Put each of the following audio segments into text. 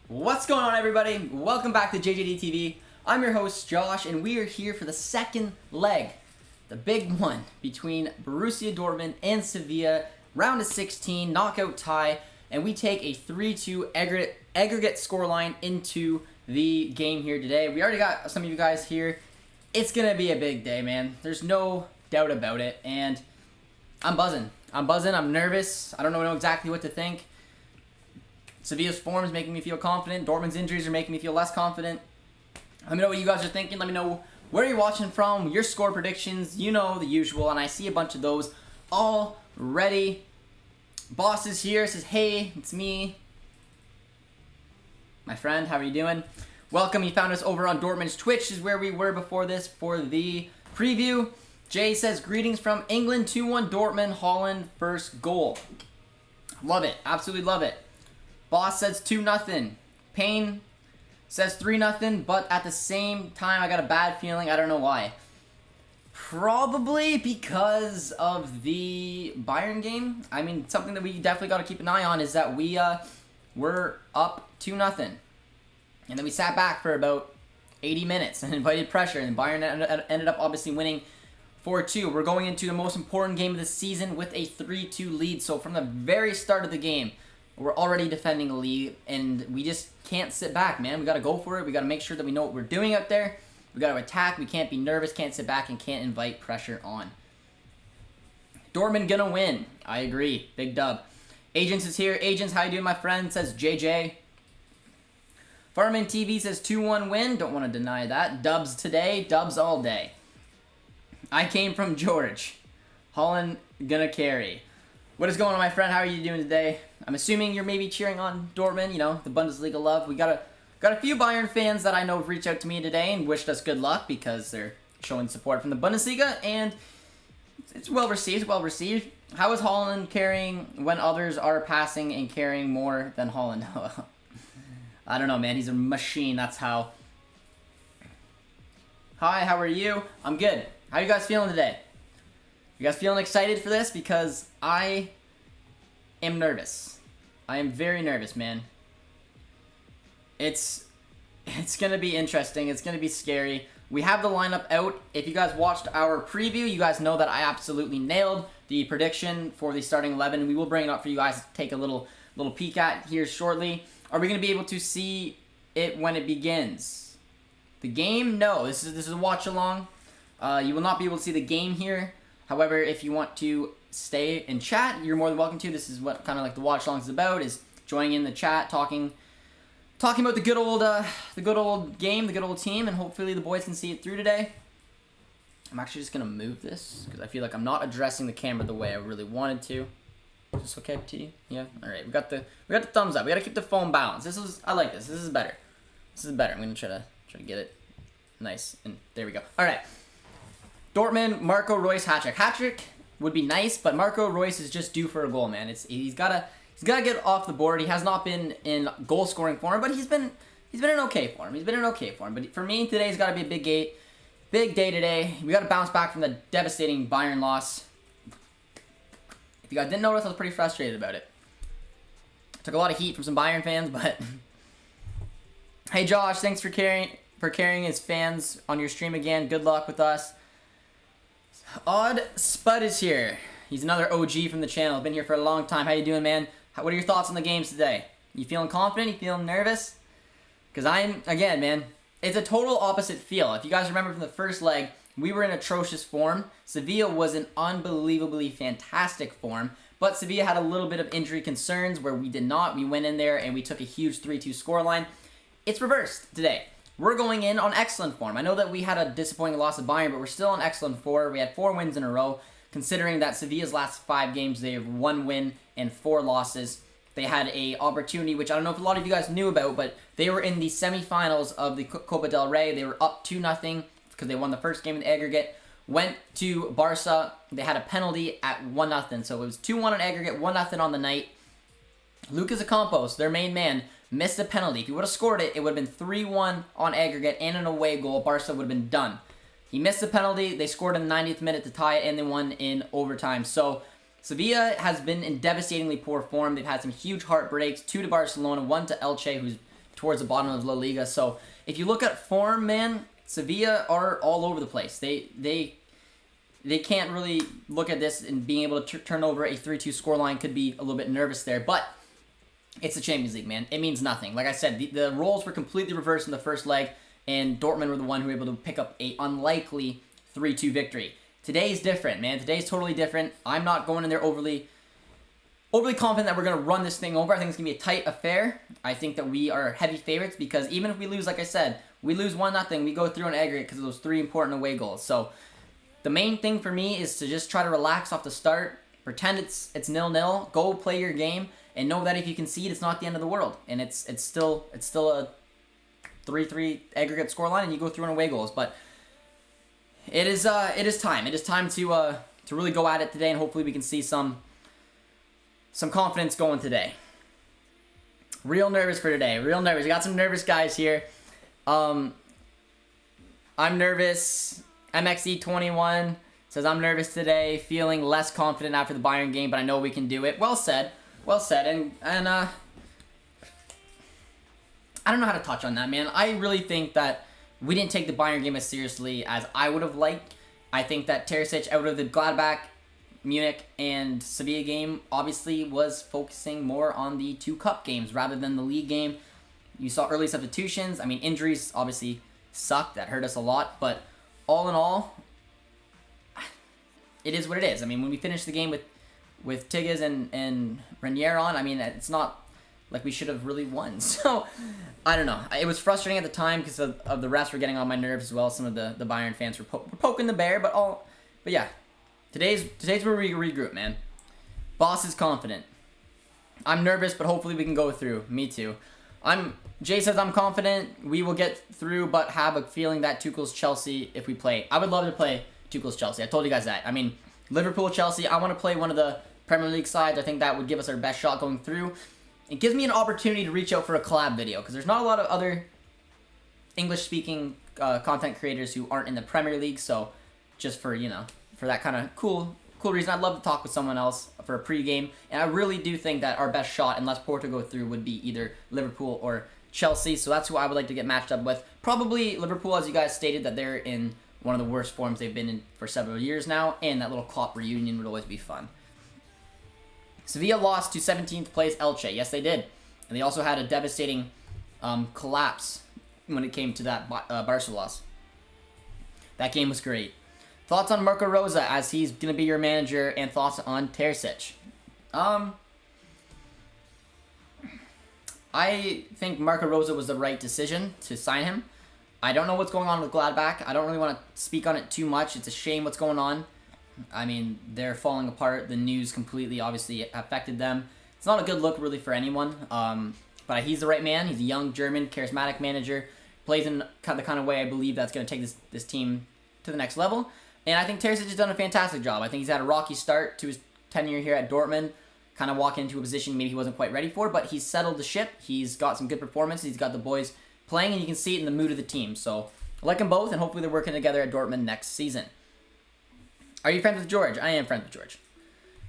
What's going on, everybody? Welcome back to JJD TV. I'm your host, Josh, and we are here for the second leg, the big one, between Borussia Dortmund and Sevilla, round of 16, knockout tie, and we take a 3-2 aggregate scoreline into the game here today. We already got some of you guys here. It's going to be a big day, man. There's no doubt about it, and I'm buzzing. I'm nervous. I don't know exactly what to think. Sevilla's form is making me feel confident. Dortmund's injuries are making me feel less confident. Let me know what you guys are thinking. Let me know where you're watching from, your score predictions. You know the usual, and I see a bunch of those already. Boss is here. Says, hey, it's me. My friend, how are you doing? Welcome. You found us over on Dortmund's Twitch, is where we were before this for the preview. Jay says, greetings from England, 2-1 Dortmund, Haaland, first goal. Love it. Absolutely love it. Boss says 2-0. Payne says 3-0, but at the same time, I got a bad feeling. I don't know why. Probably because of the Bayern game. I mean, something that we definitely got to keep an eye on is that we're up 2-0. And then we sat back for about 80 minutes and invited pressure, and Bayern ended up obviously winning 4-2. We're going into the most important game of the season with a 3-2 lead. So from the very start of the game, we're already defending the lead, and we just can't sit back, man. We got to go for it. We got to make sure that we know what we're doing out there. We got to attack. We can't be nervous, can't sit back, and can't invite pressure on. Dortmund gonna win. I agree. Big dub. Agents is here. Agents, how you doing, my friend? Says JJ. Farman TV says 2-1 win. Don't want to deny that. Dubs today. Dubs all day. I came from George. Holland gonna carry. What is going on, my friend? How are you doing today? I'm assuming you're maybe cheering on Dortmund, you know, the Bundesliga love. We got a few Bayern fans that I know have reached out to me today and wished us good luck because they're showing support from the Bundesliga, and it's well received, How is Haaland carrying when others are passing and carrying more than Haaland? I don't know, man. He's a machine. That's how. Hi, how are you? I'm good. How you guys feeling today? You guys feeling excited for this? Because I am nervous. I am very nervous, man. It's going to be interesting. It's going to be scary. We have the lineup out. If you guys watched our preview, you guys know that I absolutely nailed the prediction for the starting 11. We will bring it up for you guys to take a little peek at here shortly. Are we going to be able to see it when it begins? The game? No. This is a watch-along. You will not be able to see the game here. However, if you want to stay and chat, you're more than welcome to. This is what kind of like the watch-along is about, is joining in the chat, talking about the good old game, the good old team, and hopefully the boys can see it through today. I'm actually just gonna move this because I feel like I'm not addressing the camera the way I really wanted to. Is this okay to you? Yeah. All right. We got the thumbs up. We gotta keep the phone balanced. I like this. This is better. I'm gonna try to get it nice, and there we go. All right. Dortmund, Marco Reus hat-trick. Hat-trick would be nice, but Marco Reus is just due for a goal, man. He's gotta get off the board. He has not been in goal-scoring form, but he's been in okay form. But for me, today's got to be a big day today. We got to bounce back from the devastating Bayern loss. If you guys didn't notice, I was pretty frustrated about it. Took a lot of heat from some Bayern fans, but hey, Josh, thanks for carrying his fans on your stream again. Good luck with us. Odd Spud is here. He's another OG from the channel. Been here for a long time. How you doing, man? What are your thoughts on the games today? You feeling confident? You feeling nervous? Because again, man, it's a total opposite feel. If you guys remember from the first leg, we were in atrocious form. Sevilla was in unbelievably fantastic form. But Sevilla had a little bit of injury concerns where we did not. We went in there and we took a huge 3-2 scoreline. It's reversed today. We're going in on excellent form. I know that we had a disappointing loss to Bayern, but we're still on excellent form. We had 4 wins in a row, considering that Sevilla's last 5 games, they have 1 win and 4 losses. They had a opportunity, which I don't know if a lot of you guys knew about, but they were in the semifinals of the Copa del Rey. They were up 2-0 because they won the first game in the aggregate. Went to Barca. They had a penalty at 1-0. So it was 2-1 on aggregate, 1-0 on the night. Lucas Ocampos, their main man, missed a penalty. If he would have scored it, it would have been 3-1 on aggregate and an away goal. Barca would have been done. He missed the penalty. They scored in the 90th minute to tie it, and they won in overtime. So Sevilla has been in devastatingly poor form. They've had some huge heartbreaks. 2 to Barcelona, 1 to Elche, who's towards the bottom of La Liga. So if you look at form, man, Sevilla are all over the place. They can't really look at this and being able to turn over a 3-2 scoreline could be a little bit nervous there. But it's the Champions League, man. It means nothing. Like I said, the roles were completely reversed in the first leg, and Dortmund were the one who were able to pick up a unlikely 3-2 victory. Today's different, man. Today's totally different. I'm not going in there overly confident that we're going to run this thing over. I think it's going to be a tight affair. I think that we are heavy favorites because even if we lose, like I said, we lose 1-0, we go through an aggregate because of those 3 important away goals. So the main thing for me is to just try to relax off the start, pretend it's 0-0, go play your game, and know that if you concede, it's not the end of the world. And it's still a 3-3 aggregate scoreline, and you go through an away goals. But it is time. It is time to really go at it today, and hopefully we can see some confidence going today. Real nervous for today. Real nervous. We got some nervous guys here. I'm nervous. MXE21 says, I'm nervous today, feeling less confident after the Bayern game, but I know we can do it. Well said. Well said. And I don't know how to touch on that, man. I really think that we didn't take the Bayern game as seriously as I would have liked. I think that Terzic, out of the Gladbach, Munich, and Sevilla game, obviously was focusing more on the 2 cup games rather than the league game. You saw early substitutions. I mean, injuries obviously sucked. That hurt us a lot. But all in all, it is what it is. I mean, when we finished the game with Tigges and Renier on, I mean, it's not like we should have really won. So, I don't know. It was frustrating at the time because of the refs were getting on my nerves as well. Some of the Bayern fans were poking the bear. But yeah, today's where we regroup, man. Boss is confident. I'm nervous, but hopefully we can go through. Me too. Jay says I'm confident we will get through, but have a feeling that Tuchel's Chelsea if we play. I would love to play Tuchel's Chelsea. I told you guys that. I mean, Liverpool, Chelsea, I want to play one of the Premier League sides. I think that would give us our best shot going through. It gives me an opportunity to reach out for a collab video because there's not a lot of other English-speaking content creators who aren't in the Premier League. So just for, for that kind of cool reason, I'd love to talk with someone else for a pregame. And I really do think that our best shot, unless Porto go through, would be either Liverpool or Chelsea. So that's who I would like to get matched up with. Probably Liverpool, as you guys stated, that they're in one of the worst forms they've been in for several years now. And that little Klopp reunion would always be fun. Sevilla lost to 17th place Elche. Yes, they did. And they also had a devastating collapse when it came to that Barca loss. That game was great. Thoughts on Marco Rosa as he's going to be your manager, and thoughts on Terzic? I think Marco Rosa was the right decision to sign him. I don't know what's going on with Gladbach. I don't really want to speak on it too much. It's a shame what's going on. I mean, they're falling apart. The news completely, obviously, affected them. It's not a good look, really, for anyone. But he's the right man. He's a young, German, charismatic manager. Plays in the kind of way I believe that's going to take this team to the next level. And I think Terzic has done a fantastic job. I think he's had a rocky start to his tenure here at Dortmund. Kind of walking into a position maybe he wasn't quite ready for, but he's settled the ship. He's got some good performances. He's got the boys playing, and you can see it in the mood of the team. So I like them both, and hopefully they're working together at Dortmund next season. Are you friends with George? I am friends with George.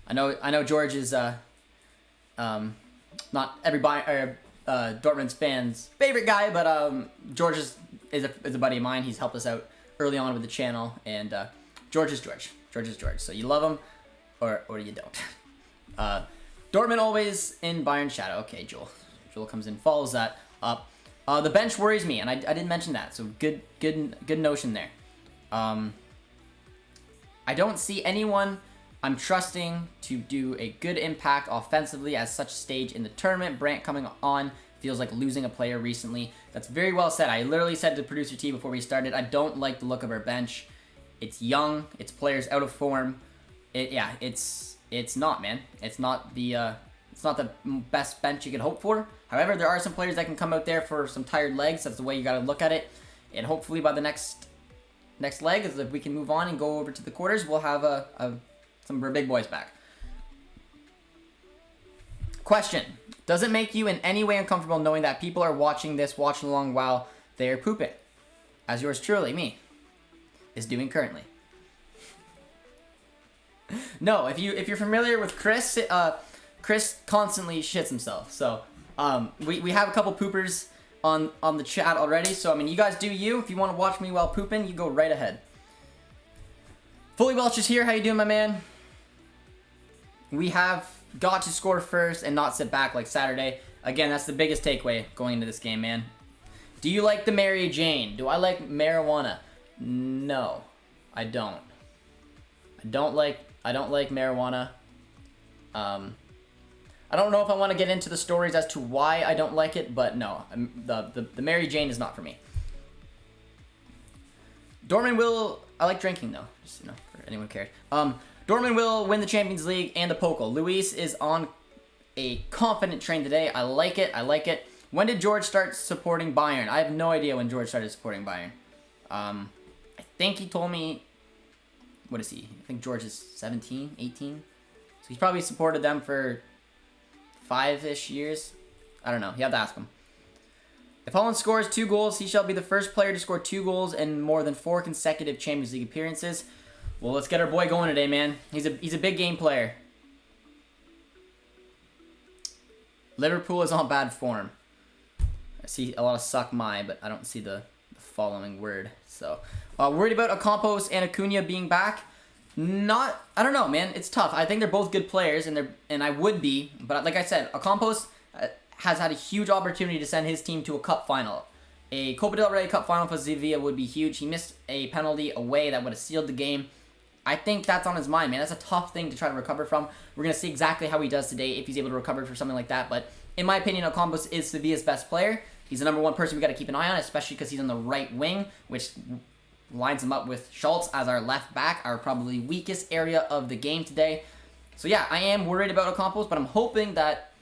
I know George is not everybody Dortmund's fans' favorite guy, but George is a buddy of mine. He's helped us out early on with the channel, and George is George. George is George. So you love him, or you don't. Dortmund always in Bayern shadow. Okay, Joel comes in, follows that up. The bench worries me, and I didn't mention that. So good notion there. I don't see anyone I'm trusting to do a good impact offensively at such a stage in the tournament. Brandt coming on feels like losing a player recently. That's very well said. I literally said to producer T before we started, I don't like the look of our bench. It's young. It's players out of form. It's not, man. It's not the best bench you could hope for. However, there are some players that can come out there for some tired legs. That's the way you got to look at it. And hopefully by the next leg, is if we can move on and go over to the quarters, we'll have some of our big boys back. Question: does it make you in any way uncomfortable knowing that people are watching this watching along while they are pooping, as yours truly, me, is doing currently? No, if you're familiar with Chris, Chris constantly shits himself. So we have a couple poopers on the chat already. So, I mean, you guys do you. If you want to watch me while pooping, you go right ahead. Fully Welch is here. How you doing, my man? We have got to score first and not sit back like Saturday. Again, that's the biggest takeaway going into this game, man. Do you like the Mary Jane? Do I like marijuana? No, I don't. I don't like marijuana. I don't know if I want to get into the stories as to why I don't like it, but no, the Mary Jane is not for me. Dortmund will... I like drinking, though, just, for anyone who cares. Dortmund will win the Champions League and the Pokal. Luis is on a confident train today. I like it. I like it. When did George start supporting Bayern? I have no idea when George started supporting Bayern. I think he told me... What is he? I think George is 17, 18. So he's probably supported them for 5-ish years. I don't know. You have to ask him. If Haaland scores 2 goals, he shall be the first player to score 2 goals in more than 4 consecutive Champions League appearances. Well, let's get our boy going today, man. He's a big game player. Liverpool is on bad form. I see a lot of suck my, but I don't see the following word. So, worried about Ocampos and Acuna being back. I don't know, man. It's tough. I think they're both good players, and I would be. But like I said, Ocampos has had a huge opportunity to send his team to a cup final. A Copa del Rey Cup final for Sevilla would be huge. He missed a penalty away that would have sealed the game. I think that's on his mind, man. That's a tough thing to try to recover from. We're going to see exactly how he does today if he's able to recover for something like that. But in my opinion, Ocampos is Sevilla's best player. He's the number 1 person we got to keep an eye on, especially because he's on the right wing, which lines him up with Schultz as our left back, our probably weakest area of the game today. So yeah, I am worried about Ocampos, but I'm hoping that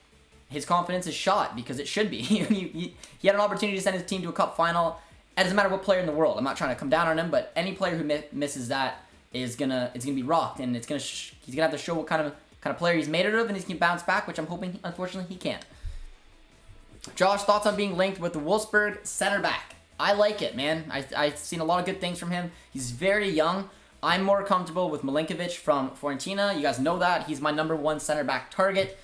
his confidence is shot, because it should be. He had an opportunity to send his team to a cup final. It doesn't matter what player in the world. I'm not trying to come down on him, but any player who misses that is gonna be rocked, and he's gonna have to show what kind of player he's made it of, and he's gonna bounce back, which I'm hoping, unfortunately, he can't. Josh, thoughts on being linked with the Wolfsburg center back? I like it, man. I've seen a lot of good things from him. He's very young. I'm more comfortable with Milinkovic from Fiorentina. You guys know that. He's my number 1 center back target.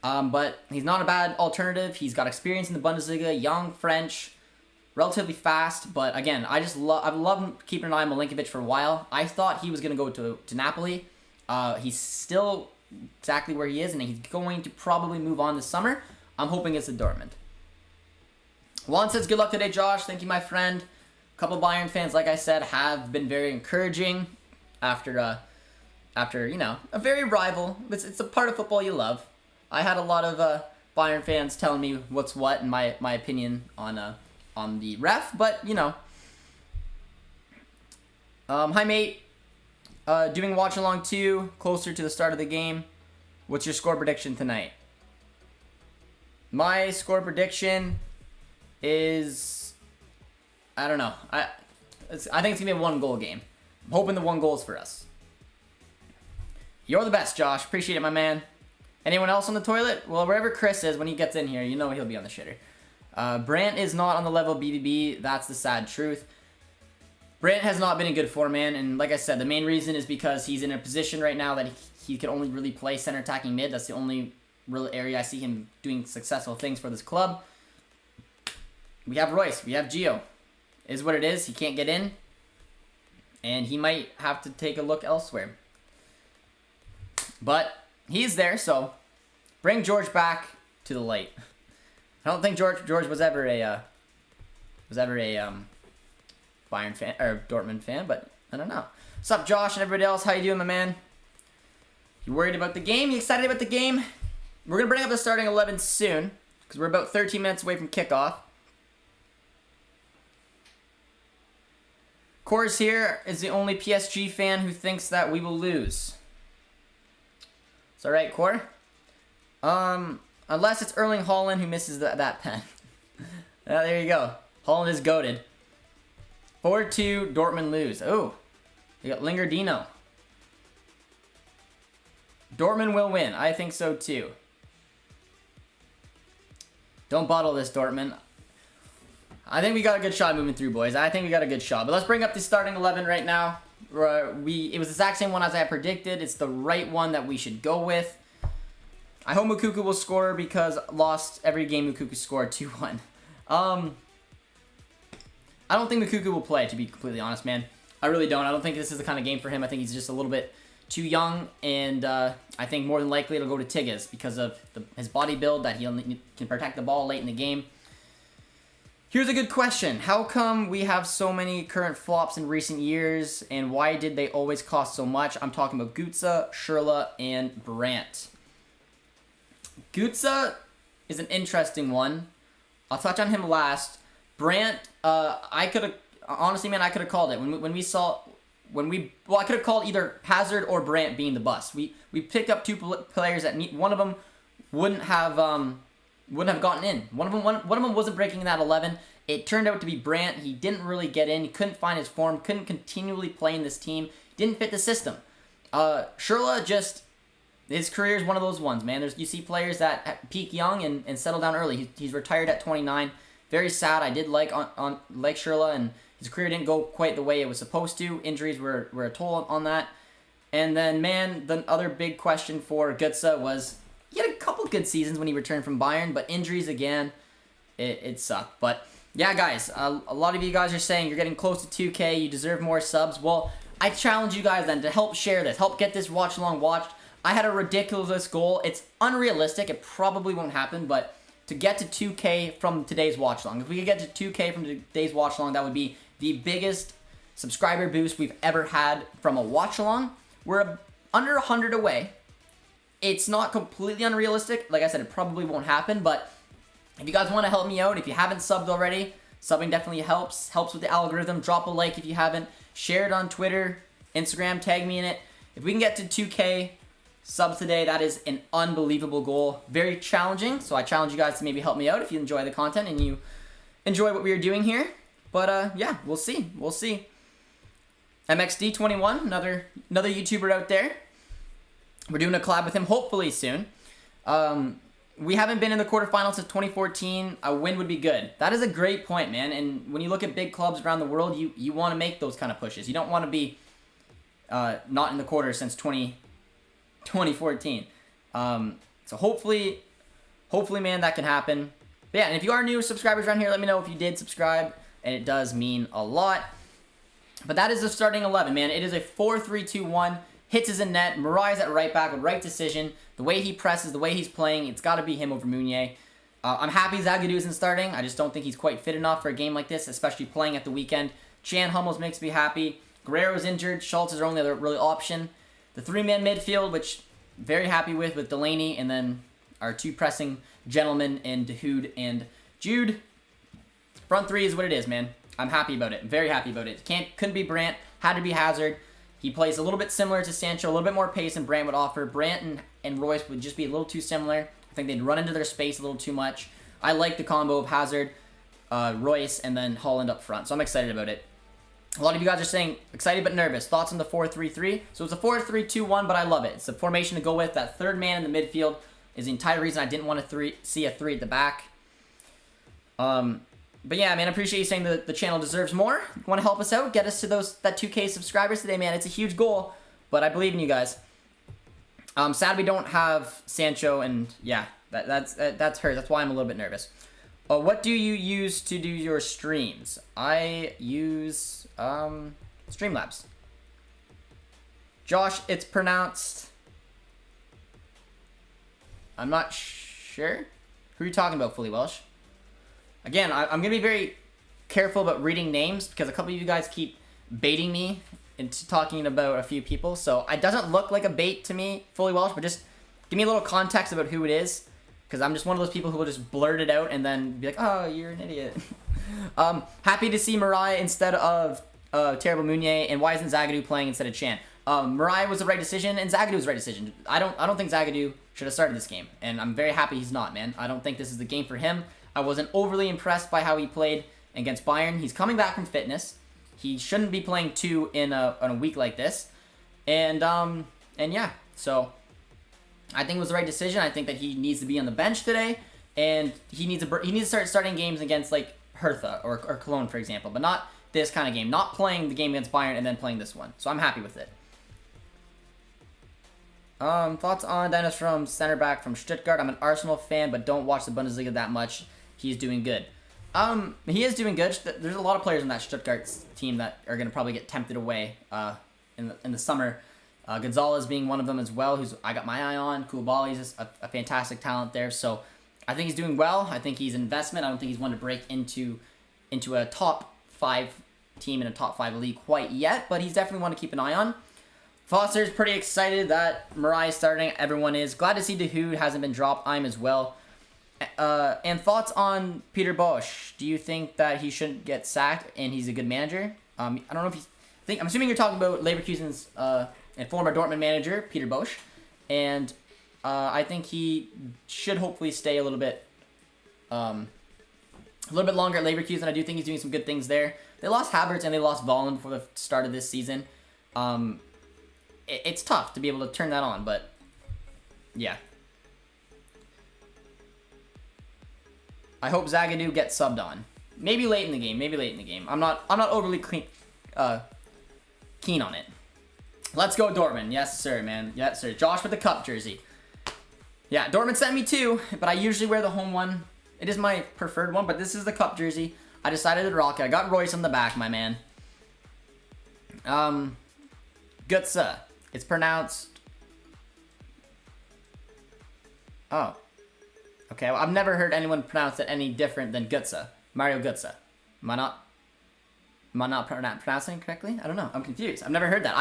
But he's not a bad alternative. He's got experience in the Bundesliga, young, French, relatively fast. But again, I've loved keeping an eye on Milinkovic for a while. I thought he was going to go to Napoli. He's still exactly where he is, and he's going to probably move on this summer. I'm hoping it's a Dortmund. Juan says, good luck today, Josh. Thank you, my friend. A couple Bayern fans, like I said, have been very encouraging after a very rival. It's a part of football you love. I had a lot of Bayern fans telling me what's what and my opinion on the ref, but hi mate. Doing watch along too, closer to the start of the game. What's your score prediction tonight? My score prediction is, I don't know. I think it's gonna be a 1-goal game. I'm hoping the 1 goal is for us. You're the best, Josh. Appreciate it, my man. Anyone else on the toilet? Well, wherever Chris is, when he gets in here, you know he'll be on the shitter. Brandt is not on the level of BVB. That's the sad truth. Brandt has not been in good form, man. And like I said, the main reason is because he's in a position right now that he can only really play center attacking mid. That's the only real area I see him doing successful things for this club. We have Royce. We have Gio. Is what it is. He can't get in. And he might have to take a look elsewhere. But he's there, so bring George back to the light. I don't think George was ever a Bayern fan or Dortmund fan, but I don't know. What's up, Josh and everybody else? How you doing, my man? You worried about the game? You excited about the game? We're gonna bring up the starting 11 soon because we're about 13 minutes away from kickoff. Coors here is the only PSG fan who thinks that we will lose. It's alright, Core. Unless it's Erling Haaland who misses that pen. There you go. Haaland is goated. 4-2, Dortmund lose. Oh, you got Lingardino. Dortmund will win. I think so too. Don't bottle this, Dortmund. I think we got a good shot moving through, boys. I think we got a good shot. But let's bring up the starting 11 right now. It was the exact same one as I predicted. It's the right one that we should go with. I hope Mukuku will score because lost every game Mukuku scored 2-1. I don't think Mukuku will play, to be completely honest, man. I really don't. I don't think this is the kind of game for him. I think he's just a little bit too young, and I think more than likely it'll go to Tigges because of his body build, that he can protect the ball late in the game. Here's a good question. How come we have so many current flops in recent years, and why did they always cost so much? I'm talking about Gutsa, Schürrle, and Brandt. Gutsa is an interesting one. I'll touch on him last. Brandt, I could have, honestly, man, I could have called it. I could have called either Hazard or Brandt being the bust. We picked up two players that one of them wouldn't have gotten in. One of them wasn't breaking that 11. It turned out to be Brandt. He didn't really get in. He couldn't find his form. Couldn't continually play in this team. Didn't fit the system. Schürrle, just his career is one of those ones, man. You see players that peak young and settle down early. He's retired at 29. Very sad. I did like Schürrle, and his career didn't go quite the way it was supposed to. Injuries were a toll on that. And then, man, the other big question for Gutsa was, he had a couple good seasons when he returned from Bayern, but injuries again, it sucked. But yeah, guys, a lot of you guys are saying you're getting close to 2K, you deserve more subs. Well, I challenge you guys then to help share this, help get this watch along watched. I had a ridiculous goal. It's unrealistic. It probably won't happen, but to get to 2K from today's watch along, if we could get to 2K from today's watch along, that would be the biggest subscriber boost we've ever had from a watch along. We're under 100 away. It's not completely unrealistic. Like I said, it probably won't happen, but if you guys want to help me out, if you haven't subbed already, subbing definitely helps with the algorithm. Drop a like if you haven't. Share it on Twitter, Instagram, tag me in it. If we can get to 2K subs today, that is an unbelievable goal. Very challenging, so I challenge you guys to maybe help me out if you enjoy the content and you enjoy what we are doing here. But yeah, we'll see. We'll see. MXD21, another YouTuber out there. We're doing a collab with him hopefully soon. We haven't been in the quarterfinals since 2014. A win would be good. That is a great point, man. And when you look at big clubs around the world, you want to make those kind of pushes. You don't want to be not in the quarter since 2014. So hopefully, man, that can happen. But yeah, and if you are new subscribers around here, let me know if you did subscribe, and it does mean a lot. But that is the starting 11, man. It is a 4-3-2-1. Hits is in net. Mariah's at right back with right decision. The way he presses, the way he's playing, it's got to be him over Meunier. I'm happy Zagadou isn't starting. I just don't think he's quite fit enough for a game like this, especially playing at the weekend. Chan Hummels makes me happy. Guerrero's injured. Schultz is our only other really option. The three-man midfield, which very happy with Delaney, and then our two pressing gentlemen in Dahoud and Jude. Front three is what it is, man. I'm happy about it. Very happy about it. Couldn't be Brandt. Had to be Hazard. He plays a little bit similar to Sancho, a little bit more pace than Brandt would offer. Brandt and Royce would just be a little too similar. I think they'd run into their space a little too much. I like the combo of Hazard, Royce, and then Holland up front. So I'm excited about it. A lot of you guys are saying excited but nervous. Thoughts on the 4-3-3? So it's a 4-3-2-1, but I love it. It's the formation to go with. That third man in the midfield is the entire reason I didn't want to see a 3 at the back. But yeah, man, I appreciate you saying the channel deserves more. You want to help us out? Get us to that 2K subscribers today, man. It's a huge goal, but I believe in you guys. Sad we don't have Sancho, and yeah, that's hurt. That's why I'm a little bit nervous. What do you use to do your streams? I use Streamlabs. Josh, it's pronounced... I'm not sure. Who are you talking about, Fully Welsh? Again, I'm going to be very careful about reading names because a couple of you guys keep baiting me into talking about a few people. So it doesn't look like a bait to me, Fully Welsh, but just give me a little context about who it is, because I'm just one of those people who will just blurt it out and then be like, oh, you're an idiot. Happy to see Mariah instead of Terrible Meunier, and why isn't Zagadou playing instead of Chan? Mariah was the right decision, and Zagadou was the right decision. I don't think Zagadou should have started this game, and I'm very happy he's not, man. I don't think this is the game for him. I wasn't overly impressed by how he played against Bayern. He's coming back from fitness. He shouldn't be playing 2 in a week like this. And yeah, so I think it was the right decision. I think that he needs to be on the bench today, and he needs to start starting games against like Hertha or Cologne, for example, but not this kind of game. Not playing the game against Bayern and then playing this one. So I'm happy with it. Thoughts on Dennis from center back from Stuttgart? I'm an Arsenal fan, but don't watch the Bundesliga that much. He's doing good. He is doing good. There's a lot of players in that Stuttgart team that are going to probably get tempted away in the summer. Gonzalez being one of them as well, who's I got my eye on. Koulibaly's a fantastic talent there. So I think he's doing well. I think he's an investment. I don't think he's one to break into a top 5 team in a top 5 league quite yet, but he's definitely one to keep an eye on. Foster's pretty excited that Mariah's starting. Everyone is. Glad to see Dahoud hasn't been dropped. I'm as well. And thoughts on Peter Bosz? Do you think that he shouldn't get sacked and he's a good manager? I don't know if he's... I'm assuming you're talking about Leverkusen's and former Dortmund manager, Peter Bosz. And I think he should hopefully stay a little bit longer at Leverkusen. I do think he's doing some good things there. They lost Havertz and they lost Volland before the start of this season. It's tough to be able to turn that on, but yeah. I hope Zagadou gets subbed on. Maybe late in the game. I'm not overly keen on it. Let's go Dortmund. Yes, sir, man. Yes, sir. Josh with the cup jersey. Yeah, Dortmund sent me 2, but I usually wear the home one. It is my preferred one, but this is the cup jersey. I decided to rock it. I got Royce on the back, my man. Gutsa. It's pronounced... Oh. Okay, well, I've never heard anyone pronounce it any different than Gutsa. Mario Gutsa. Am I not pronouncing it correctly? I don't know. I'm confused. I've never heard that.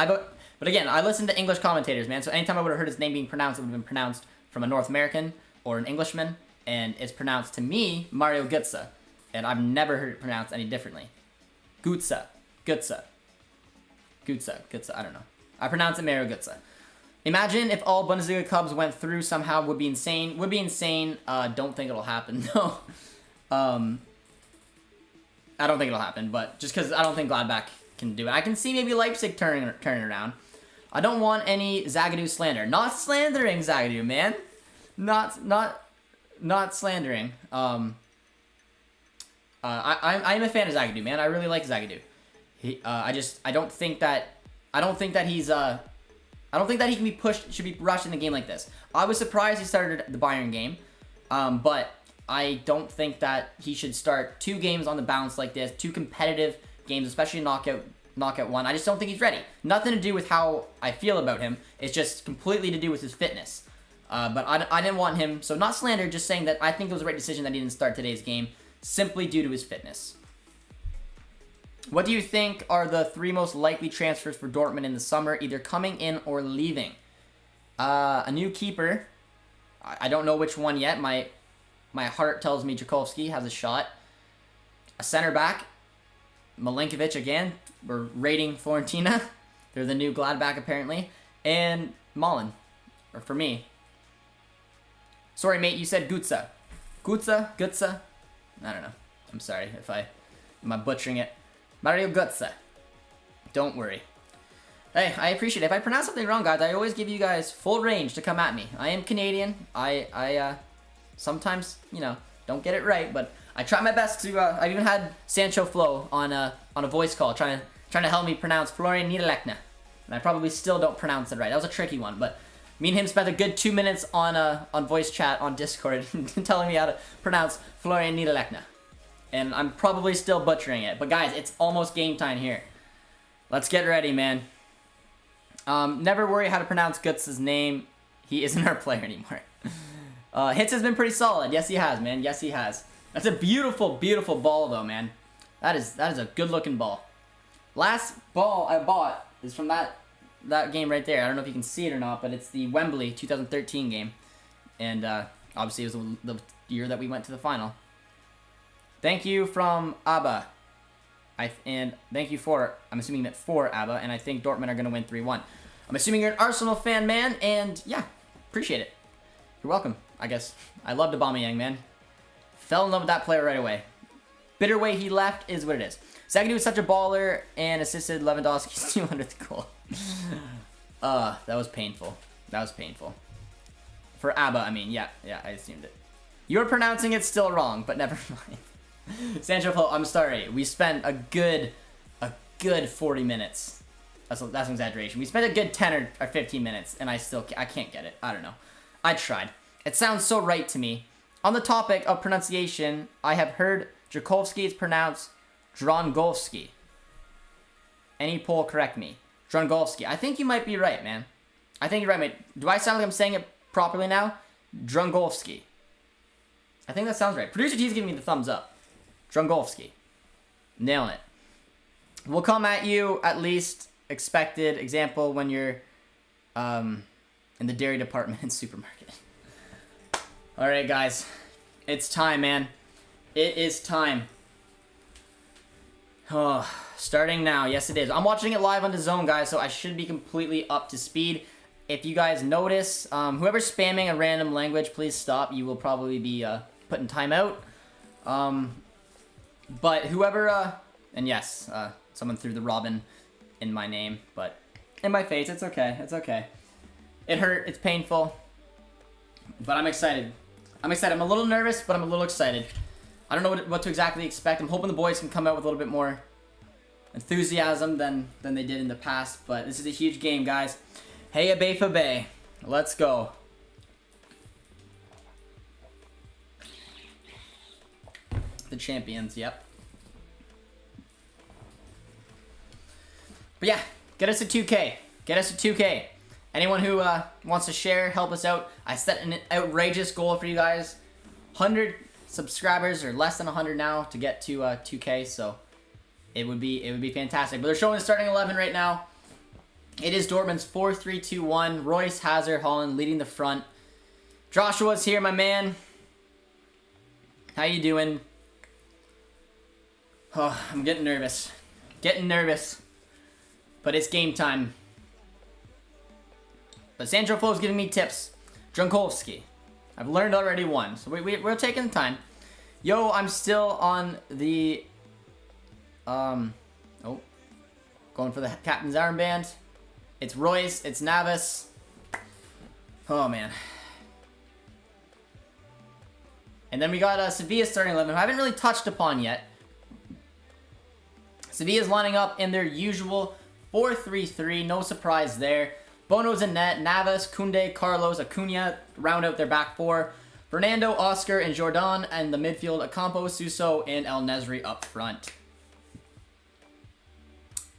But again, I listen to English commentators, man. So anytime I would have heard his name being pronounced, it would have been pronounced from a North American or an Englishman. And it's pronounced to me, Mario Gutsa. And I've never heard it pronounced any differently. Gutsa. Gutsa. Gutsa. Gutsa. I don't know. I pronounce it Mario Gutsa. Imagine if all Bundesliga clubs went through somehow. Would be insane. Would be insane. Don't think it'll happen, though. I don't think it'll happen, but just because I don't think Gladbach can do it. I can see maybe Leipzig turning around. I don't want any Zagadou slander. Not slandering Zagadou, man. Not slandering. I'm a fan of Zagadou, man. I really like Zagadou. I don't think that he can be pushed, should be rushed in a game like this. I was surprised he started the Bayern game, but I don't think that he should start 2 games on the bounce like this, 2 competitive games, especially knockout 1. I just don't think he's ready. Nothing to do with how I feel about him. It's just completely to do with his fitness. But I didn't want him, so not slander, just saying that I think it was the right decision that he didn't start today's game, simply due to his fitness. What do you think are the 3 most likely transfers for Dortmund in the summer, either coming in or leaving? A new keeper. I don't know which one yet. My heart tells me Jakovsky has a shot. A center back. Milinkovic again. We're rating Fiorentina. They're the new Gladbach apparently. And Mullen. Or for me. Sorry, mate. You said Gutsa. Gutsa? I don't know. I'm sorry if am I butchering it. Mario Gutsa. Don't worry. Hey, I appreciate it. If I pronounce something wrong, guys, I always give you guys full range to come at me. I am Canadian. I sometimes, don't get it right, but I try my best to, I've even had Sancho Flo on a voice call trying to help me pronounce Florian Niederlechner. And I probably still don't pronounce it right. That was a tricky one, but me and him spent a good 2 minutes on voice chat on Discord telling me how to pronounce Florian Niederlechner. And I'm probably still butchering it. But guys, it's almost game time here. Let's get ready, man. Never worry how to pronounce Guts' name. He isn't our player anymore. Hits has been pretty solid. Yes, he has, man. Yes, he has. That's a beautiful, beautiful ball, though, man. That is a good-looking ball. Last ball I bought is from that game right there. I don't know if you can see it or not, but it's the Wembley 2013 game. And obviously it was the year that we went to the final. Thank you from Abba. And thank you for, I'm assuming that for Abba, and I think Dortmund are going to win 3-1. I'm assuming you're an Arsenal fan, man, and yeah, appreciate it. You're welcome, I guess. I loved Aubameyang, man. Fell in love with that player right away. Bitter way he left is what it is. Zagadou is such a baller and assisted Lewandowski's 200th goal. That was painful. That was painful. For Abba, I mean, yeah, I assumed it. You're pronouncing it still wrong, but never mind. Sancho Flo, I'm sorry. We spent a good 40 minutes. That's an exaggeration. We spent a good 10 or 15 minutes, and I can't get it. I don't know. I tried. It sounds so right to me. On the topic of pronunciation, I have heard Jakolski, it's pronounced Drongolski. Any poll correct me. Drongolski. I think you might be right, man. I think you're right, mate. Do I sound like I'm saying it properly now? Drongolski. I think that sounds right. Producer T's giving me the thumbs up. Drongolski. Nailing it. We'll come at you at least expected example when you're in the dairy department in supermarket. All right, guys. It's time, man. It is time. Oh, starting now. Yes, it is. I'm watching it live on the Zone, guys, so I should be completely up to speed. If you guys notice, whoever's spamming a random language, please stop. You will probably be put in timeout. But whoever, and yes, someone threw the Robin in my name, but in my face. It's okay. It's okay. It hurt. It's painful. But I'm excited. I'm excited. I'm a little nervous, but I'm a little excited. I don't know what to exactly expect. I'm hoping the boys can come out with a little bit more enthusiasm than they did in the past. But this is a huge game, guys. Hey, BVB. Let's go. The champions, yep. But yeah, get us a 2K. Get us a 2K. Anyone who wants to share, help us out. I set an outrageous goal for you guys. 100 subscribers, or less than 100 now, to get to 2K. So it would be fantastic. But they're showing the starting 11 right now. It is Dortmund's 4-3-2-1. Royce, Hazard, Holland leading the front. Joshua's here, my man. How you doing? Oh, I'm getting nervous. Getting nervous. But it's game time. But Sandro Flo's giving me tips. Drunkovski. I've learned already one. So we're taking the time. Yo, I'm still on the... going for the captain's armband. It's Royce. It's Navas. Oh, man. And then we got Sevilla starting 11, who I haven't really touched upon yet. Sevilla's lining up in their usual 4-3-3. No surprise there. Bono's in net. Navas, Koundé, Carlos, Acuna round out their back four. Fernando, Oscar, and Jordan. And the midfield, Ocampo, Suso, and El Nesri up front.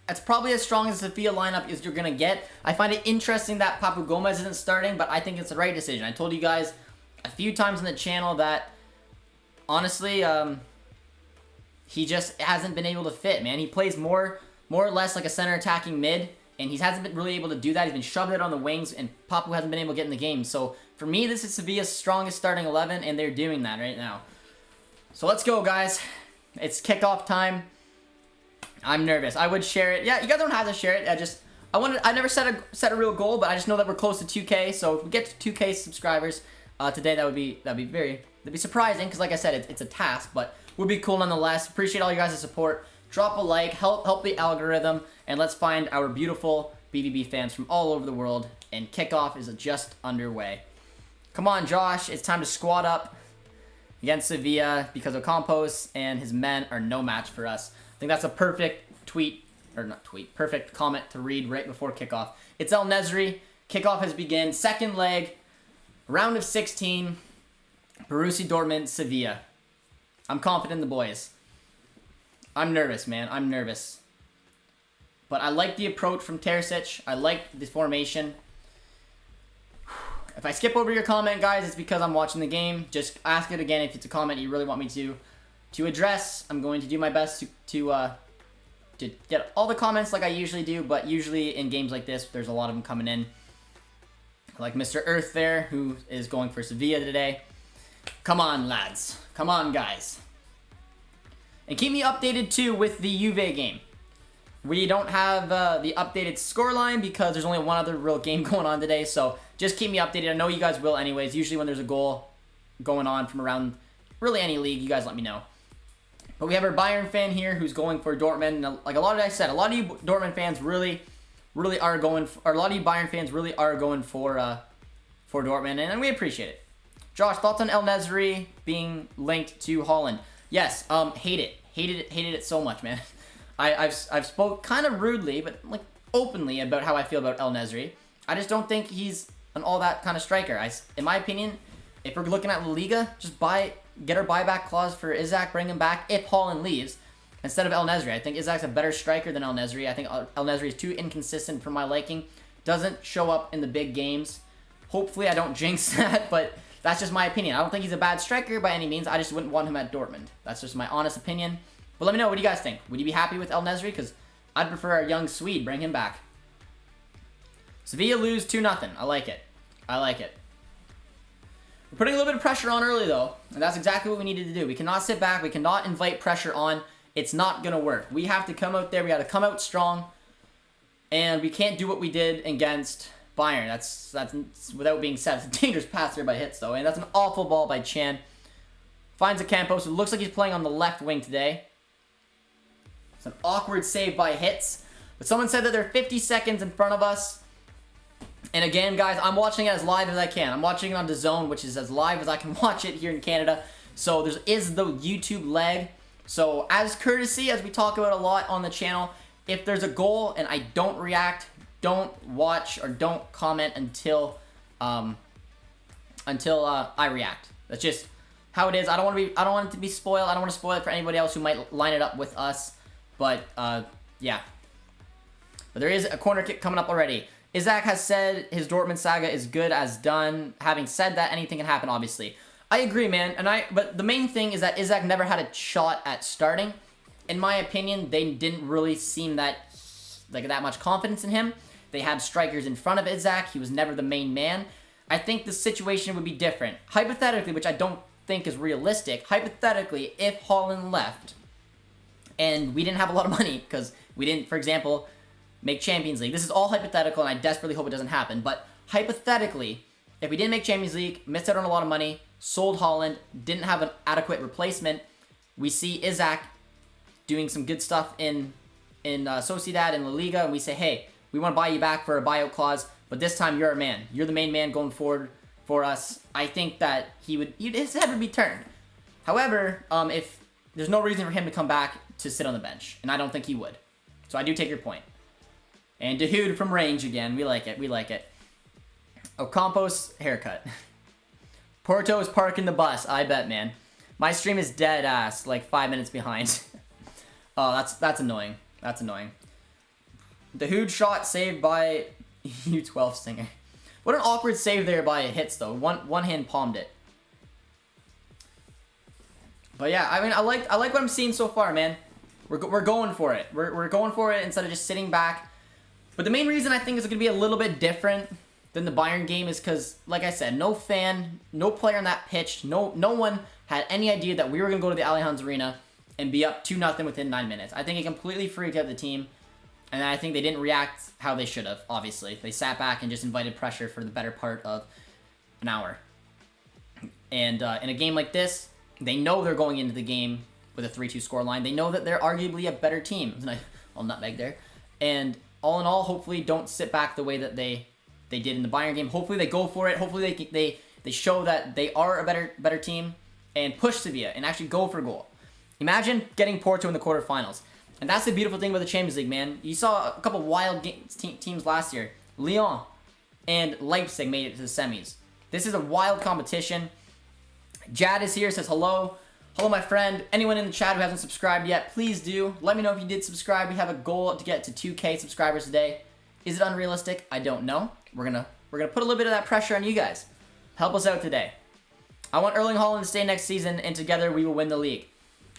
That's probably as strong as the Sevilla lineup as you're going to get. I find it interesting that Papu Gomez isn't starting, but I think it's the right decision. I told you guys a few times on the channel that, honestly, he just hasn't been able to fit, man. He plays more or less like a center attacking mid, and he hasn't been really able to do that. He's been shoved out on the wings, and Papu hasn't been able to get in the game. So, for me, this is Sevilla's strongest starting 11, and they're doing that right now. So, let's go, guys. It's kickoff time. I'm nervous. I would share it. Yeah, you guys don't have to share it. I never set a real goal, but I just know that we're close to 2K. So if we get to 2K subscribers today, that'd be surprising, because like I said, it's a task, but would be cool nonetheless. Appreciate all you guys' support. Drop a like, help the algorithm, and let's find our beautiful BVB fans from all over the world. And kickoff is just underway. Come on, Josh. It's time to squad up against Sevilla, because Ocampos and his men are no match for us. I think that's a perfect perfect comment to read right before kickoff. It's El Nesri. Kickoff has begun. Second leg, round of 16. Borussia Dortmund, Sevilla. I'm confident in the boys. I'm nervous, man. I'm nervous. But I like the approach from Terzic. I like the formation. If I skip over your comment, guys, it's because I'm watching the game. Just ask it again if it's a comment you really want me to address. I'm going to do my best to get all the comments like I usually do, but usually in games like this, there's a lot of them coming in. Like Mr. Earth there, who is going for Sevilla today. Come on, lads. Come on, guys. And keep me updated, too, with the Juve game. We don't have the updated scoreline because there's only one other real game going on today, so just keep me updated. I know you guys will anyways. Usually when there's a goal going on from around really any league, you guys let me know. But we have our Bayern fan here who's going for Dortmund. And like a lot of you Dortmund fans really are going, or a lot of you Bayern fans really are going for Dortmund, and we appreciate it. Josh, thoughts on El Nesri being linked to Holland? Yes, hated it so much, man. I've spoke kind of rudely, but like openly about how I feel about El Nesri. I just don't think he's an all that kind of striker. In my opinion, if we're looking at La Liga, just buy get our buyback clause for Isaac, bring him back if Haaland leaves instead of El Nesri. I think Isaac's a better striker than El Nesri. I think El Nesri is too inconsistent for my liking. Doesn't show up in the big games. Hopefully I don't jinx that, but that's just my opinion. I don't think he's a bad striker by any means. I just wouldn't want him at Dortmund. That's just my honest opinion. But let me know, what do you guys think? Would you be happy with El Nesri? Because I'd prefer our young Swede. Bring him back. Sevilla lose 2-0. I like it. I like it. We're putting a little bit of pressure on early, though. And that's exactly what we needed to do. We cannot sit back. We cannot invite pressure on. It's not going to work. We have to come out there. We got to come out strong. And we can't do what we did against Bayern. That's without being said. It's a dangerous pass there by Hitz, though. And that's an awful ball by Chan. Finds a Campos. It looks like he's playing on the left wing today. It's an awkward save by Hitz. But someone said that they're 50 seconds in front of us. And again, guys, I'm watching it as live as I can. I'm watching it on DAZN, which is as live as I can watch it here in Canada. So there is the YouTube lag. So as courtesy, as we talk about a lot on the channel, if there's a goal and I don't react, don't watch or don't comment until I react. That's just how it is. I don't want it to be spoiled. I don't want to spoil it for anybody else who might line it up with us. But yeah. But there is a corner kick coming up already. Isaac has said his Dortmund saga is good as done. Having said that, anything can happen, obviously. I agree, man. But the main thing is that Isaac never had a shot at starting. In my opinion, they didn't really seem that much confidence in him. They had strikers in front of Isaac. He was never the main man. I think the situation would be different. Hypothetically, which I don't think is realistic, hypothetically, if Haaland left and we didn't have a lot of money because we didn't, for example, make Champions League. This is all hypothetical, and I desperately hope it doesn't happen. But hypothetically, if we didn't make Champions League, missed out on a lot of money, sold Haaland, didn't have an adequate replacement, we see Isaac doing some good stuff in Sociedad and La Liga, and we say, hey, we want to buy you back for a buyout clause, but this time you're a man. You're the main man going forward for us. I think that his head would be turned. However, if there's no reason for him to come back to sit on the bench, and I don't think he would. So I do take your point. And Dahoud from range again. We like it. We like it. Ocampos haircut. Porto is parking the bus. I bet, man. My stream is dead ass, like 5 minutes behind. Oh, that's annoying. That's annoying. Dahoud shot saved by U12 Stinger. What an awkward save there by Hitz, though. One hand palmed it. But yeah, I mean, I like what I'm seeing so far, man. We're going for it. We're going for it instead of just sitting back. But the main reason I think it's going to be a little bit different than the Bayern game is because, like I said, no fan, no player on that pitch, no one had any idea that we were going to go to the Allianz Arena and be up 2-0 within 9 minutes. I think it completely freaked out the team, and I think they didn't react how they should have, obviously. They sat back and just invited pressure for the better part of an hour. And in a game like this, they know they're going into the game with a 3-2 scoreline. They know that they're arguably a better team. I'll nutmeg there. And all in all, hopefully don't sit back the way that they did in the Bayern game. Hopefully they go for it. Hopefully they show that they are a better team and push Sevilla and actually go for goal. Imagine getting Porto in the quarterfinals. And that's the beautiful thing about the Champions League, man. You saw a couple wild teams last year. Lyon and Leipzig made it to the semis. This is a wild competition. Jad is here, says hello. Hello, my friend. Anyone in the chat who hasn't subscribed yet, please do. Let me know if you did subscribe. We have a goal to get to 2K subscribers today. Is it unrealistic? I don't know. We're gonna put a little bit of that pressure on you guys. Help us out today. I want Erling Haaland to stay next season, and together we will win the league.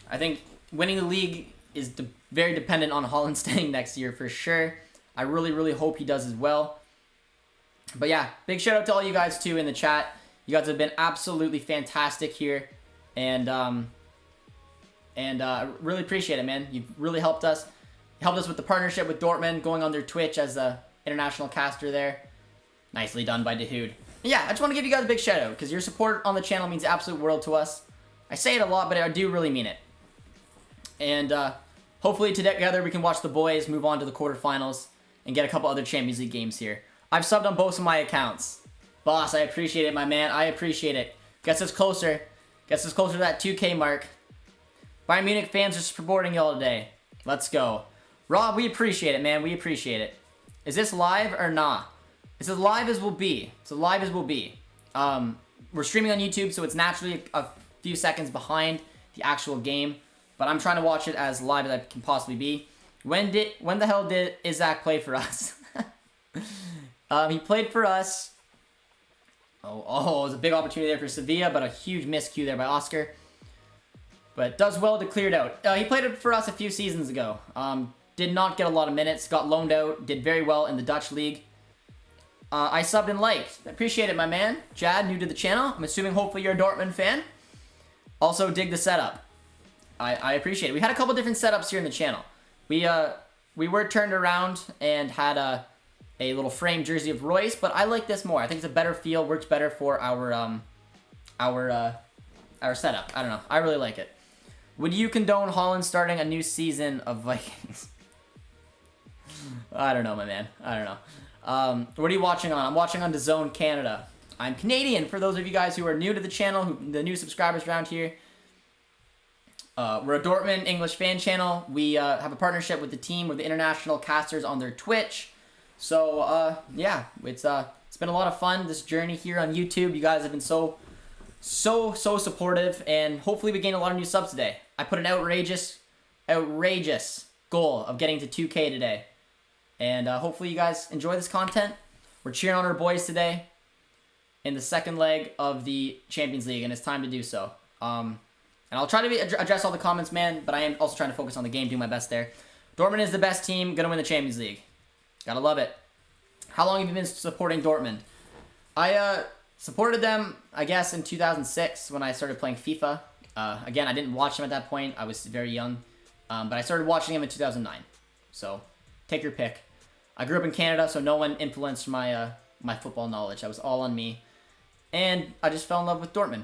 I think winning the league is very dependent on Haaland staying next year for sure. I really, really hope he does as well. But yeah, big shout out to all you guys too in the chat. You guys have been absolutely fantastic here. And really appreciate it, man. You've really helped us. Helped us with the partnership with Dortmund, going on their Twitch as a international caster there. Nicely done by Dahoud. Yeah, I just want to give you guys a big shout out because your support on the channel means the absolute world to us. I say it a lot, but I do really mean it. And hopefully together we can watch the boys move on to the quarterfinals and get a couple other Champions League games here. I've subbed on both of my accounts. Boss, I appreciate it, my man. I appreciate it. Gets us closer. Gets us closer to that 2K mark. Bayern Munich fans are supporting y'all today. Let's go. Rob, we appreciate it, man. We appreciate it. Is this live or nah? It's as live as will be. It's as live as will be. We're streaming on YouTube, so it's naturally few seconds behind the actual game, but I'm trying to watch it as live as I can possibly be. When the hell did Isaac play for us? He played for us. Oh, it was a big opportunity there for Sevilla, but a huge miscue there by Oscar. But does well to clear it out. He played for us a few seasons ago. Did not get a lot of minutes. Got loaned out. Did very well in the Dutch league. I subbed and liked. Appreciate it, my man. Chad, new to the channel. I'm assuming hopefully you're a Dortmund fan. Also dig the setup. I appreciate it. We had a couple different setups here in the channel. We were turned around and had a little frame jersey of Royce, but I like this more. I think it's a better feel, works better for our setup. I don't know. I really like it. Would you condone Holland starting a new season of Vikings? I don't know, my man. I don't know. What are you watching on? I'm watching on DAZN Canada. I'm Canadian, for those of you guys who are new to the channel, the new subscribers around here. We're a Dortmund English fan channel. We have a partnership with the team. We're the international casters on their Twitch. So, yeah, it's been a lot of fun, this journey here on YouTube. You guys have been so supportive, and hopefully we gain a lot of new subs today. I put an outrageous goal of getting to 2K today. And hopefully you guys enjoy this content. We're cheering on our boys today in the second leg of the Champions League, and it's time to do so. And I'll try to address all the comments, man, but I am also trying to focus on the game, do my best there. Dortmund is the best team, gonna win the Champions League. Gotta love it. How long have you been supporting Dortmund? I supported them, I guess, in 2006 when I started playing FIFA. Again, I didn't watch them at that point. I was very young. But I started watching them in 2009. So, take your pick. I grew up in Canada, so no one influenced my my football knowledge. That was all on me. And I just fell in love with Dortmund.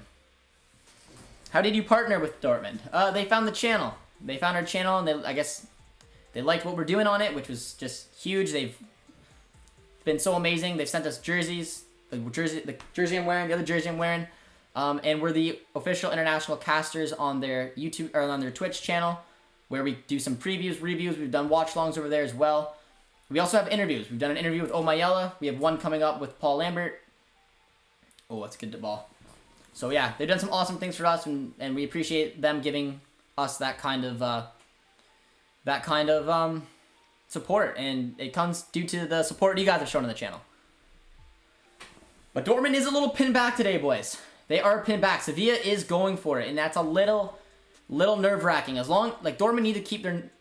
How did you partner with Dortmund? They found the channel. They found our channel, and I guess they liked what we're doing on it, which was just huge. They've been so amazing. They've sent us jerseys. The jersey I'm wearing, the other jersey I'm wearing. And we're the official international casters on their YouTube, or on their Twitch channel, where we do some previews, reviews. We've done watch-longs over there as well. We also have interviews. We've done an interview with Omayella. We have one coming up with Paul Lambert. Oh, that's a good ball. So yeah, they've done some awesome things for us, and we appreciate them giving us that kind of support. And it comes due to the support you guys have shown on the channel. But Dortmund is a little pinned back today, boys. They are pinned back. Sevilla is going for it, and that's a little nerve-wracking. Dortmund need to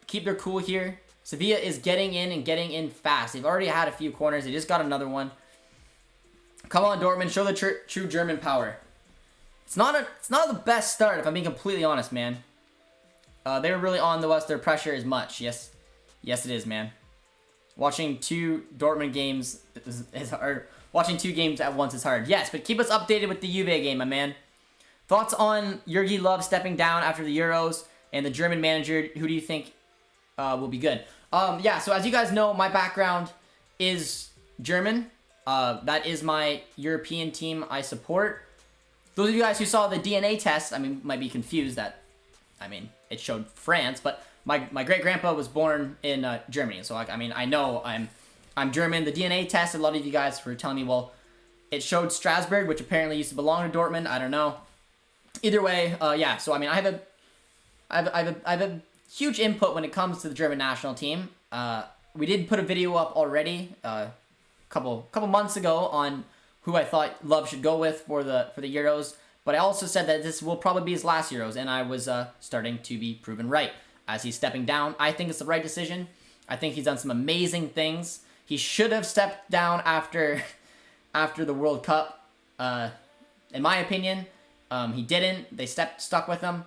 keep their cool here. Sevilla is getting in fast. They've already had a few corners. They just got another one. Come on, Dortmund, show the true German power. It's not the best start, if I'm being completely honest, man. They were really on to us. Their pressure is much. Yes, it is, man. Watching two Dortmund games is hard. Watching two games at once is hard. Yes, but keep us updated with the Juve game, my man. Thoughts on Jurgen Löw stepping down after the Euros and the German manager? Who do you think will be good? Yeah, so as you guys know, my background is German. That is my European team I support. Those of you guys who saw the DNA test, might be confused that, it showed France, but my great-grandpa was born in Germany, so I know I'm German. The DNA test, a lot of you guys were telling me, well, it showed Strasbourg, which apparently used to belong to Dortmund. I don't know. Either way, yeah. So I have a huge input when it comes to the German national team. We did put a video up already, a couple months ago, on who I thought Löw should go with for the Euros. But I also said that this will probably be his last Euros, and I was starting to be proven right as he's stepping down. I think it's the right decision. I think he's done some amazing things. He should have stepped down after the World Cup. In my opinion, he didn't. They stuck with him.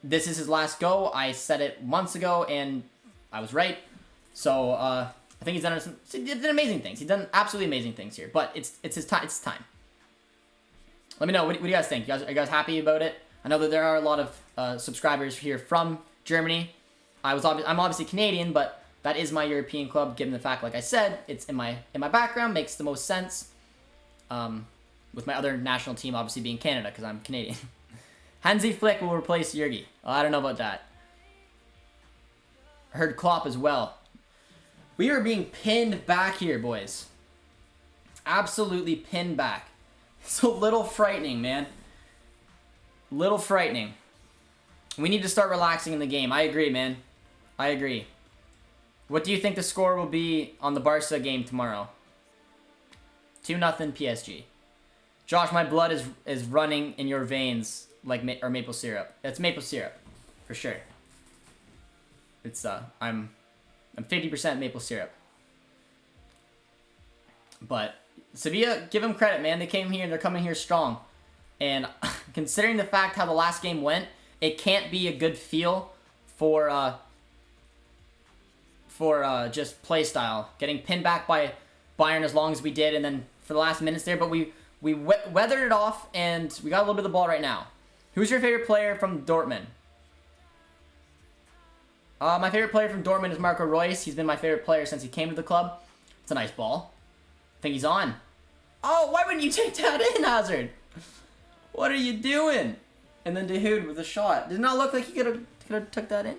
This is his last go. I said it months ago, and I was right. So I think he did amazing things. He's done absolutely amazing things here. But it's his time. It's time. Let me know. What do you guys think? Are you guys happy about it? I know that there are a lot of subscribers here from Germany. I'm obviously Canadian, but that is my European club, given the fact, like I said, it's in my background, makes the most sense. With my other national team obviously being Canada, because I'm Canadian. Hansi Flick will replace Jurgi. Oh, I don't know about that. I heard Klopp as well. We are being pinned back here, boys. Absolutely pinned back. It's a little frightening, man. Little frightening. We need to start relaxing in the game. I agree, man. I agree. What do you think the score will be on the Barca game tomorrow? 2-0 PSG. Josh, my blood is running in your veins like maple syrup. It's maple syrup, for sure. It's I'm 50% maple syrup. But Sevilla, give them credit, man. They came here and they're coming here strong. And considering the fact how the last game went, it can't be a good feel for just play style. Getting pinned back by Bayern as long as we did, and then for the last minutes there, but we weathered it off, and we got a little bit of the ball right now. Who's your favorite player from Dortmund? My favorite player from Dortmund is Marco Reus. He's been my favorite player since he came to the club. It's a nice ball. I think he's on. Oh, why wouldn't you take that in, Hazard? What are you doing? And then Dahoud with a shot. Did not look like he could have took that in.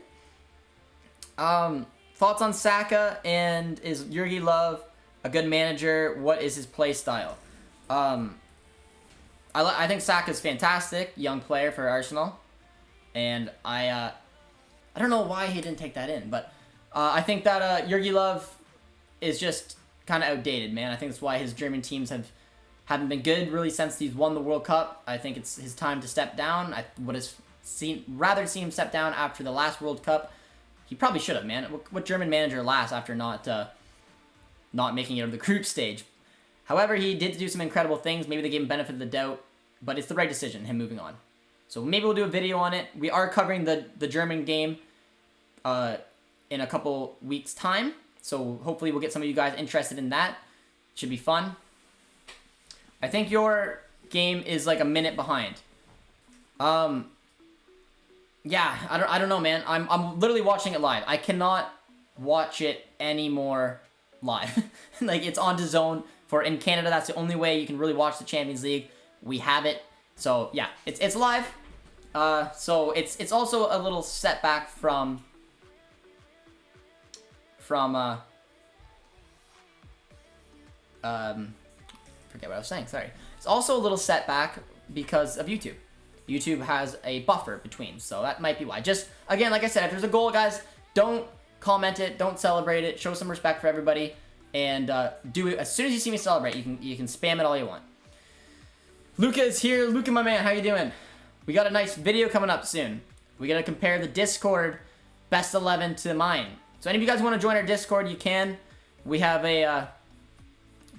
Thoughts on Saka, and is Jurgen Love a good manager? What is his play style? I think Saka's fantastic, young player for Arsenal, and I don't know why he didn't take that in, but I think that Jurgen Love is just kind of outdated, man. I think that's why his German teams haven't been good really since he's won the World Cup. I think it's his time to step down. I would have rather seen him step down after the last World Cup. He probably should have, man. What German manager lasts after not making it over the group stage? However, he did do some incredible things. Maybe they gave him benefit of the doubt, but it's the right decision, him moving on. So maybe we'll do a video on it. We are covering the German game in a couple weeks' time. So hopefully we'll get some of you guys interested in that. Should be fun. I think your game is like a minute behind. Yeah, I don't know, man. I'm literally watching it live. I cannot watch it anymore live. Like, it's on DAZN. In Canada, that's the only way you can really watch the Champions League. We have it. So yeah, it's live. So it's also a little setback from forget what I was saying, sorry. It's also a little setback because of YouTube. YouTube has a buffer between, so that might be why. Just, again, like I said, if there's a goal, guys, don't comment it, don't celebrate it, show some respect for everybody, and do it as soon as you see me celebrate. You can spam it all you want. Luca is here. Luca, my man, how you doing? We got a nice video coming up soon. We gotta compare the Discord best 11 to mine. So any of you guys want to join our Discord, you can. We have a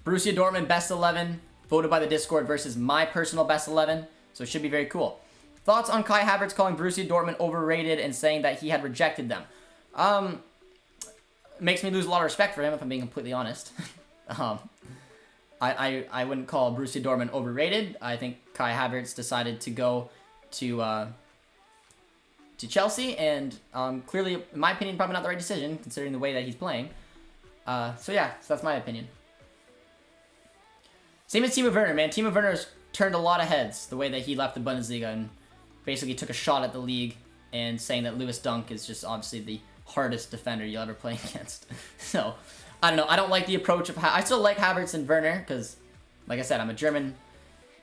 Borussia Dortmund best 11 voted by the Discord versus my personal best 11. So it should be very cool. Thoughts on Kai Havertz calling Borussia Dortmund overrated and saying that he had rejected them? Makes me lose a lot of respect for him, if I'm being completely honest. I wouldn't call Borussia Dortmund overrated. I think Kai Havertz decided to go to Chelsea, and clearly, in my opinion, probably not the right decision, considering the way that he's playing. So yeah, so that's my opinion. Same as Timo Werner, man. Timo Werner has turned a lot of heads the way that he left the Bundesliga and basically took a shot at the league, and saying that Lewis Dunk is just obviously the hardest defender you'll ever play against. So, I don't know. I don't like the approach of... I still like Havertz and Werner because, like I said, I'm a German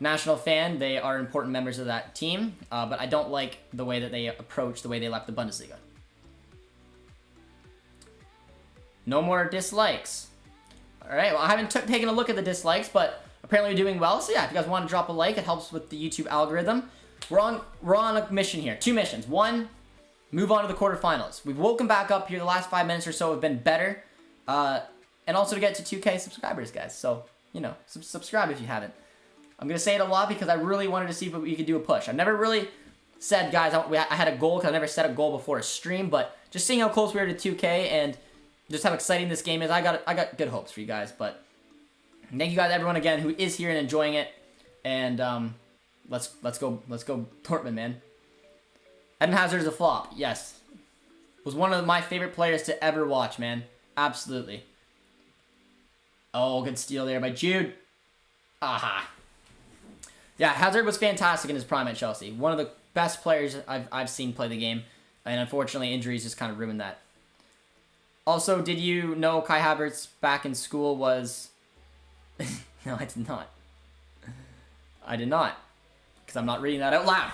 national fan. They are important members of that team, but I don't like the way that they approach the way they left the Bundesliga. No more dislikes. All right, well, I haven't taken a look at the dislikes, but apparently we're doing well. So yeah, if you guys want to drop a like, it helps with the YouTube algorithm. We're on a mission here. 2 missions. 1, move on to the quarterfinals. We've woken back up here. The last 5 minutes or so have been better. And also to get to 2K subscribers, guys. So, you know, subscribe if you haven't. I'm going to say it a lot because I really wanted to see if we could do a push. I've never really said, guys, I had a goal because I never set a goal before a stream. But just seeing how close we are to 2K and just how exciting this game is, I got good hopes for you guys. But thank you guys, everyone, again, who is here and enjoying it. And let's go Dortmund, man. Eden Hazard is a flop. Yes. Was one of my favorite players to ever watch, man. Absolutely. Oh, good steal there by Jude. Aha. Yeah, Hazard was fantastic in his prime at Chelsea. One of the best players I've seen play the game. And unfortunately, injuries just kind of ruined that. Also, did you know Kai Havertz back in school was... No, I did not. I did not. Because I'm not reading that out loud.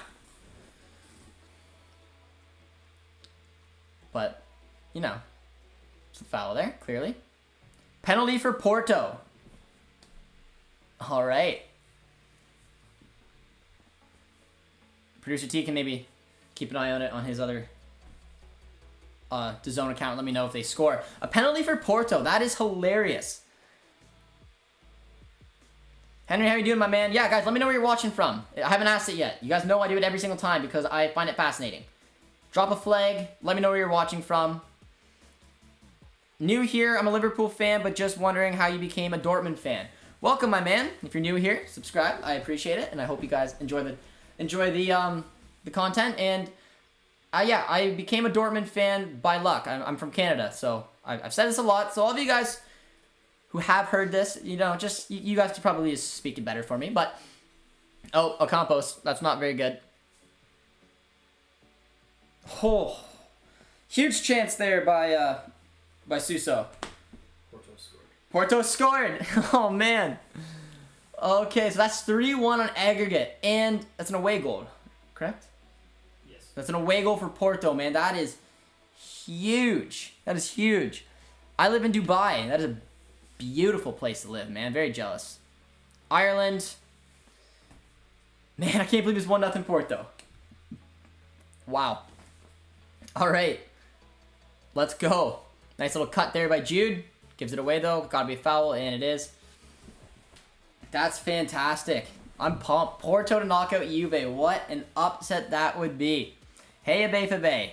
But, you know, it's a foul there, clearly. Penalty for Porto. All right. Producer T can maybe keep an eye on it on his other DAZN account. Let me know if they score. A penalty for Porto. That is hilarious. Henry, how you doing, my man? Yeah, guys, let me know where you're watching from. I haven't asked it yet. You guys know I do it every single time because I find it fascinating. Drop a flag. Let me know where you're watching from. New here. I'm a Liverpool fan, but just wondering how you became a Dortmund fan. Welcome, my man. If you're new here, subscribe. I appreciate it, and I hope you guys enjoy the content. And yeah, I became a Dortmund fan by luck. I'm from Canada, so I've said this a lot. So all of you guys who have heard this, you know, just you guys could probably just speak it better for me. But oh, Ocampos, that's not very good. Oh, huge chance there by Suso. Porto scored. Oh man. Okay, so that's 3-1 on aggregate, and that's an away goal, correct? Yes. That's an away goal for Porto, man. That is huge. That is huge. I live in Dubai. That is a beautiful place to live, man. Very jealous. Ireland. Man, I can't believe it's 1-0 Porto. Wow. All right. Let's go. Nice little cut there by Jude. Gives it away, though. Gotta be a foul, and it is. That's fantastic. I'm pumped. Porto to knock out Juve. What an upset that would be. Hey, BVB.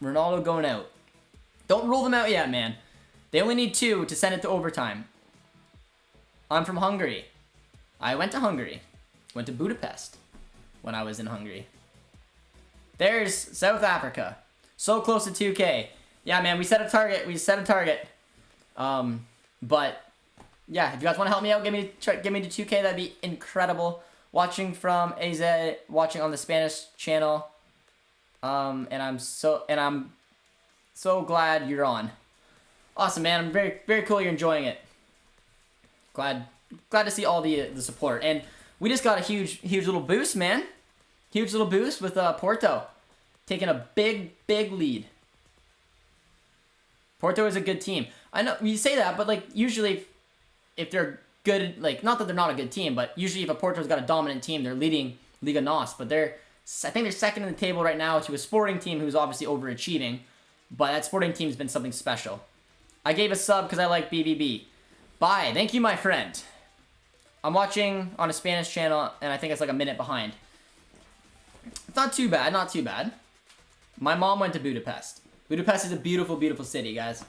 Ronaldo going out. Don't rule them out yet, man. They only need 2 to send it to overtime. I'm from Hungary. I went to Hungary. Went to Budapest when I was in Hungary. There's South Africa. So close to 2K. Yeah, man, we set a target. But yeah, if you guys want to help me out, give me to 2K. That'd be incredible. Watching from AZ, watching on the Spanish channel. And I'm so glad you're on. Awesome, man. I'm very cool you're enjoying it. Glad to see all the support. And we just got a huge little boost, man. Huge little boost with Porto taking a big lead. Porto is a good team. I know you say that, but like usually if they're good, like not that they're not a good team, but usually if a Porto's got a dominant team, they're leading Liga NOS. But I think they're second in the table right now to a Sporting team who's obviously overachieving. But that Sporting team's been something special. I gave a sub because I like BVB. Bye. Thank you, my friend. I'm watching on a Spanish channel, and I think it's like a minute behind. It's not too bad, not too bad. My mom went to Budapest. Budapest is a beautiful, beautiful city, guys.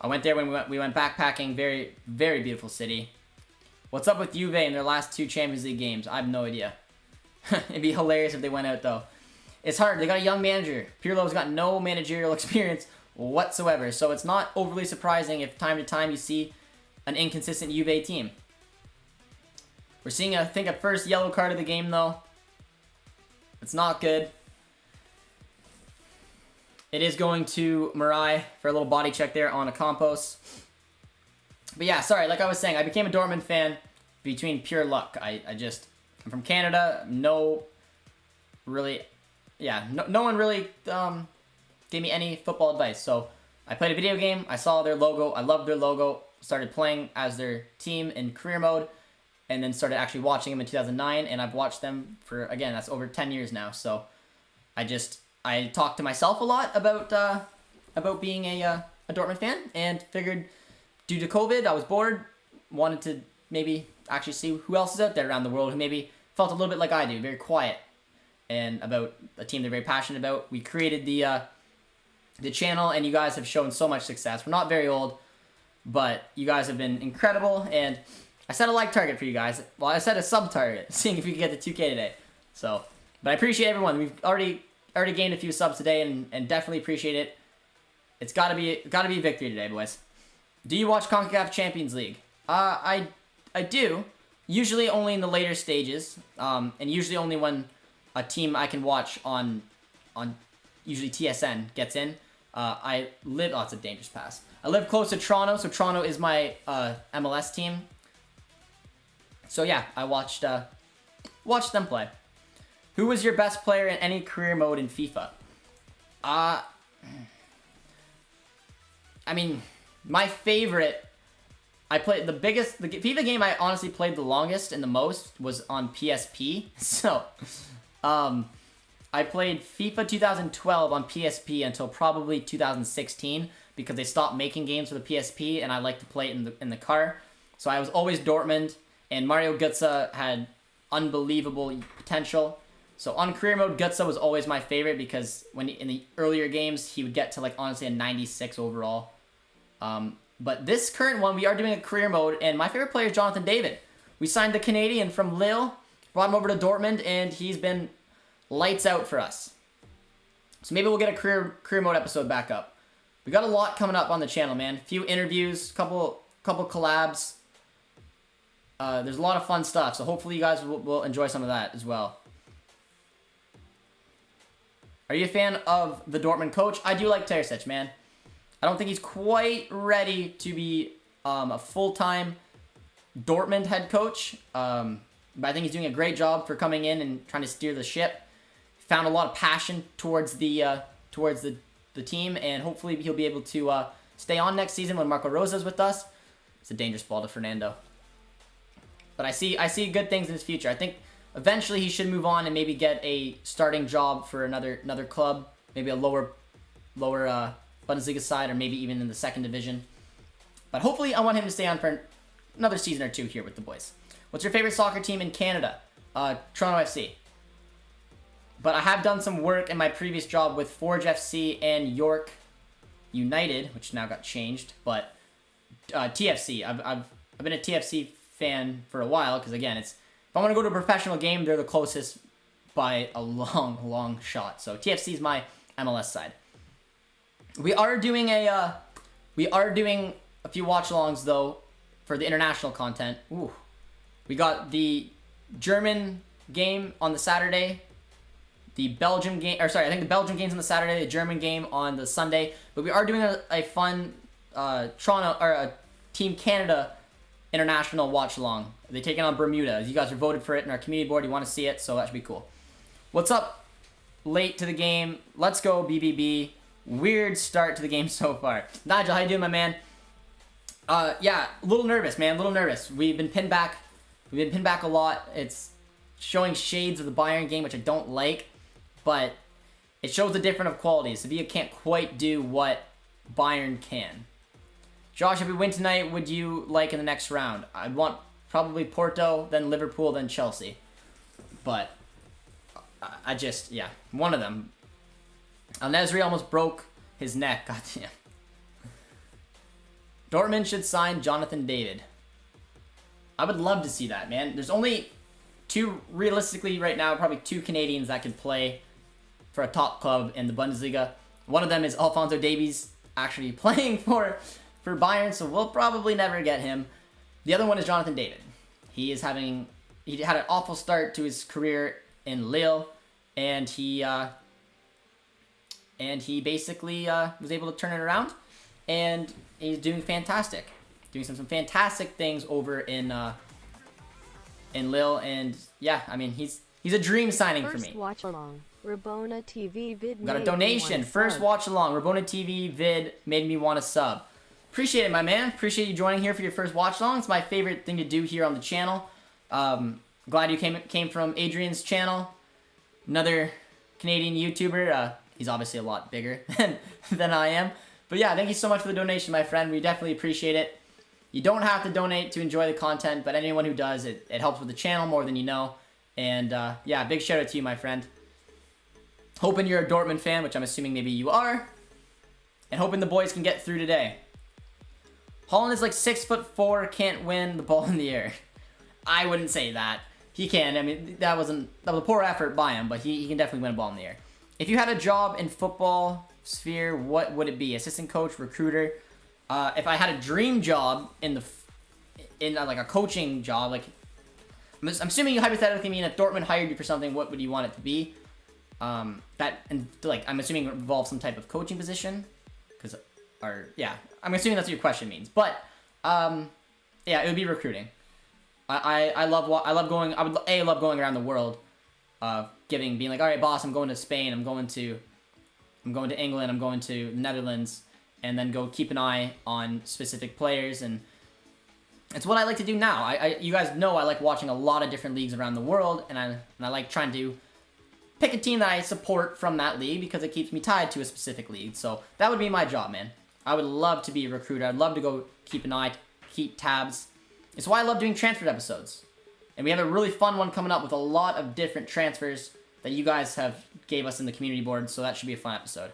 I went there when we went backpacking. Very, very beautiful city. What's up with Juve in their last 2 Champions League games? I have no idea. It'd be hilarious if they went out, though. It's hard. They got a young manager. Pirlo's got no managerial experience whatsoever. So it's not overly surprising if time to time you see an inconsistent Juve team. We're seeing, I think, a first yellow card of the game, though. It's not good. It is going to Marai for a little body check there on Ocampos. But yeah, sorry, like I was saying, I became a Dortmund fan between pure luck. I'm from Canada. No one really gave me any football advice. So I played a video game. I saw their logo. I loved their logo. Started playing as their team in career mode. And then started actually watching them in 2009. And I've watched them for, again, that's over 10 years now. So I talked to myself a lot about being a Dortmund fan, and figured due to COVID, I was bored, wanted to maybe actually see who else is out there around the world who maybe felt a little bit like I do, very quiet, and about a team they're very passionate about. We created the channel, and you guys have shown so much success. We're not very old, but you guys have been incredible, and I set a like target for you guys. Well, I set a sub target, seeing if we could get to 2K today. So, but I appreciate everyone. We've already gained a few subs today, and definitely appreciate it. It's gotta be a victory today, boys. Do you watch CONCACAF Champions League? I do. Usually only in the later stages, and usually only when a team I can watch on usually TSN gets in. Oh, it's a dangerous pass. I live close to Toronto, so Toronto is my MLS team. So yeah, I watched them play. Who was your best player in any career mode in FIFA? I mean, my favorite, I played the FIFA game I honestly played the longest and the most was on PSP. So, I played FIFA 2012 on PSP until probably 2016 because they stopped making games for the PSP and I like to play it in the car. So I was always Dortmund, and Mario Götze had unbelievable potential. So on career mode, Götze was always my favorite because in the earlier games, he would get to like honestly a 96 overall. But this current one, we are doing a career mode, and my favorite player is Jonathan David. We signed the Canadian from Lille, brought him over to Dortmund, and he's been lights out for us. So maybe we'll get a career mode episode back up. We got a lot coming up on the channel, man. A few interviews, couple collabs. There's a lot of fun stuff, so hopefully you guys will enjoy some of that as well. Are you a fan of the Dortmund coach? I do like Terzic, man. I don't think he's quite ready to be a full-time Dortmund head coach, but I think he's doing a great job for coming in and trying to steer the ship. Found a lot of passion towards the team, and hopefully he'll be able to stay on next season when Marco Rosa's with us. It's a dangerous ball to Fernando. But I see good things in his future. I think eventually he should move on and maybe get a starting job for another club, maybe a lower Bundesliga side, or maybe even in the second division. But hopefully I want him to stay on for another season or two here with the boys. What's your favorite soccer team in Canada? Toronto FC. But I have done some work in my previous job with Forge FC and York United, which now got changed. But TFC, I've been a TFC fan for a while because again, if I want to go to a professional game, they're the closest by a long shot. So TFC is my MLS side. We are doing a few watch-alongs though for the international content. Ooh, we got the German game on the Saturday. The Belgium game, I think the Belgium game's on the Saturday, the German game on the Sunday. But we are doing a fun Toronto or a Team Canada international watch along. They're taking on Bermuda. You guys are voted for it in our community board. You want to see it, so that should be cool. What's up? Late to the game. Let's go BVB. Weird start to the game so far. Nigel, how you doing, my man? Yeah, a little nervous, man. A little nervous. We've been pinned back. We've been pinned back a lot. It's showing shades of the Bayern game, which I don't like. But it shows the difference of qualities. Sevilla can't quite do what Bayern can. Josh, if we win tonight, would you like in the next round? I'd want probably Porto, then Liverpool, then Chelsea. But I just, yeah, one of them. Al-Nesri almost broke his neck. Goddamn. Dortmund should sign Jonathan David. I would love to see that, man. There's only realistically right now, probably two Canadians that could play for a top club in the Bundesliga. One of them is Alphonso Davies, actually playing for Bayern, so we'll probably never get him. The other one is Jonathan David. He had an awful start to his career in Lille, and he basically was able to turn it around, and he's doing fantastic, doing some fantastic things over in Lille, and yeah, I mean he's a dream signing for me. First watch along, Rabona TV vid. Got a donation. First watch along, Rabona TV vid made me want to sub. Appreciate it, my man. Appreciate you joining here for your first watch along. It's my favorite thing to do here on the channel. Glad you came from Adrian's channel, another Canadian YouTuber. He's obviously a lot bigger than I am. But yeah, thank you so much for the donation, my friend. We definitely appreciate it. You don't have to donate to enjoy the content, but anyone who does, it helps with the channel more than you know. And yeah, big shout out to you, my friend. Hoping you're a Dortmund fan, which I'm assuming maybe you are. And hoping the boys can get through today. Holland is like 6'4", can't win the ball in the air. I wouldn't say that. He can. I mean, that was a poor effort by him, but he can definitely win a ball in the air. If you had a job in football sphere, what would it be? Assistant coach, recruiter? If I had a dream job in like a coaching job, like I'm assuming you hypothetically mean if Dortmund hired you for something, what would you want it to be? I'm assuming it involves some type of coaching position, yeah, I'm assuming that's what your question means. But yeah, it would be recruiting. I love going around the world, being like, all right, boss, I'm going to Spain, I'm going to England, I'm going to the Netherlands, and then go keep an eye on specific players. And it's what I like to do now. You guys know I like watching a lot of different leagues around the world, and I like trying to pick a team that I support from that league because it keeps me tied to a specific league. So that would be my job, man. I would love to be a recruiter. I'd love to go keep an eye, keep tabs. It's why I love doing transfer episodes. And we have a really fun one coming up with a lot of different transfers that you guys have gave us in the community board, so that should be a fun episode.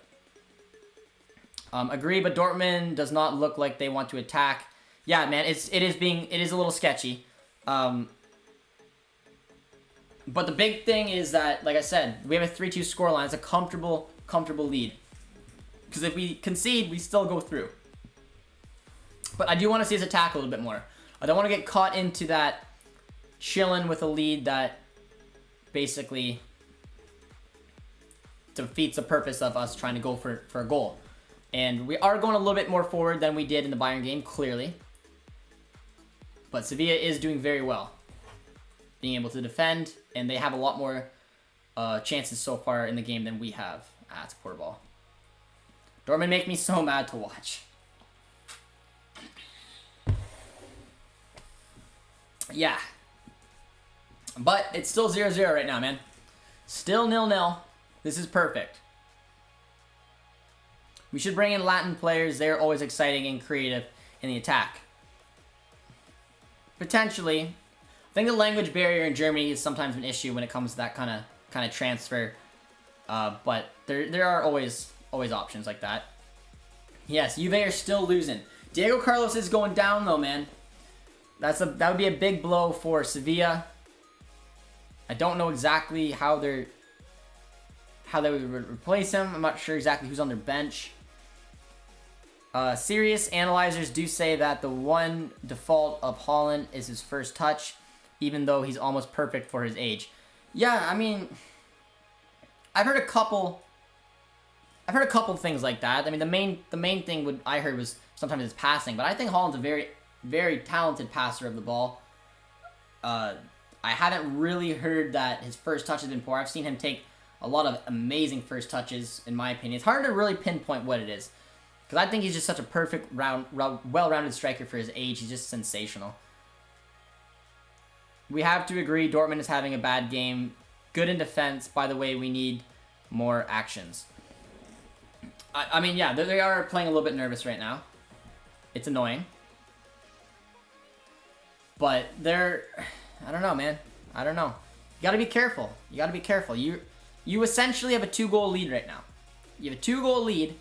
Agree, but Dortmund does not look like they want to attack. Yeah, man, it is a little sketchy. But the big thing is that, like I said, we have a 3-2 scoreline. It's a comfortable lead. Because if we concede, we still go through. But I do want to see us attack a little bit more. I don't want to get caught into that chilling with a lead that basically defeats the purpose of us trying to go for a goal. And we are going a little bit more forward than we did in the Bayern game, clearly. But Sevilla is doing very well, being able to defend, and they have a lot more chances so far in the game than we have. Ah, it's a poor ball. Dortmund make me so mad to watch. Yeah. But it's still 0-0 right now, man. Still 0-0. This is perfect. We should bring in Latin players. They're always exciting and creative in the attack. Potentially. I think the language barrier in Germany is sometimes an issue when it comes to that kind of transfer. But there are always options like that. Yes, Juve are still losing. Diego Carlos is going down though, man. That would be a big blow for Sevilla. I don't know exactly how they would replace him. I'm not sure exactly who's on their bench. Serious analyzers do say that the one default of Haaland is his first touch, even though he's almost perfect for his age. Yeah, I mean, I've heard a couple things like that. I mean, the main thing I heard was sometimes his passing, but I think Haaland's a very, very talented passer of the ball. I haven't really heard that his first touch has been poor. I've seen him take a lot of amazing first touches, in my opinion. It's hard to really pinpoint what it is, because I think he's just such a perfect, well-rounded striker for his age. He's just sensational. We have to agree Dortmund is having a bad game. Good in defense. By the way, we need more actions. I mean, yeah, they are playing a little bit nervous right now. It's annoying. But I don't know, man. I don't know. You gotta be careful. You gotta be careful. You essentially have a 2-goal lead right now. You have a 2-goal lead,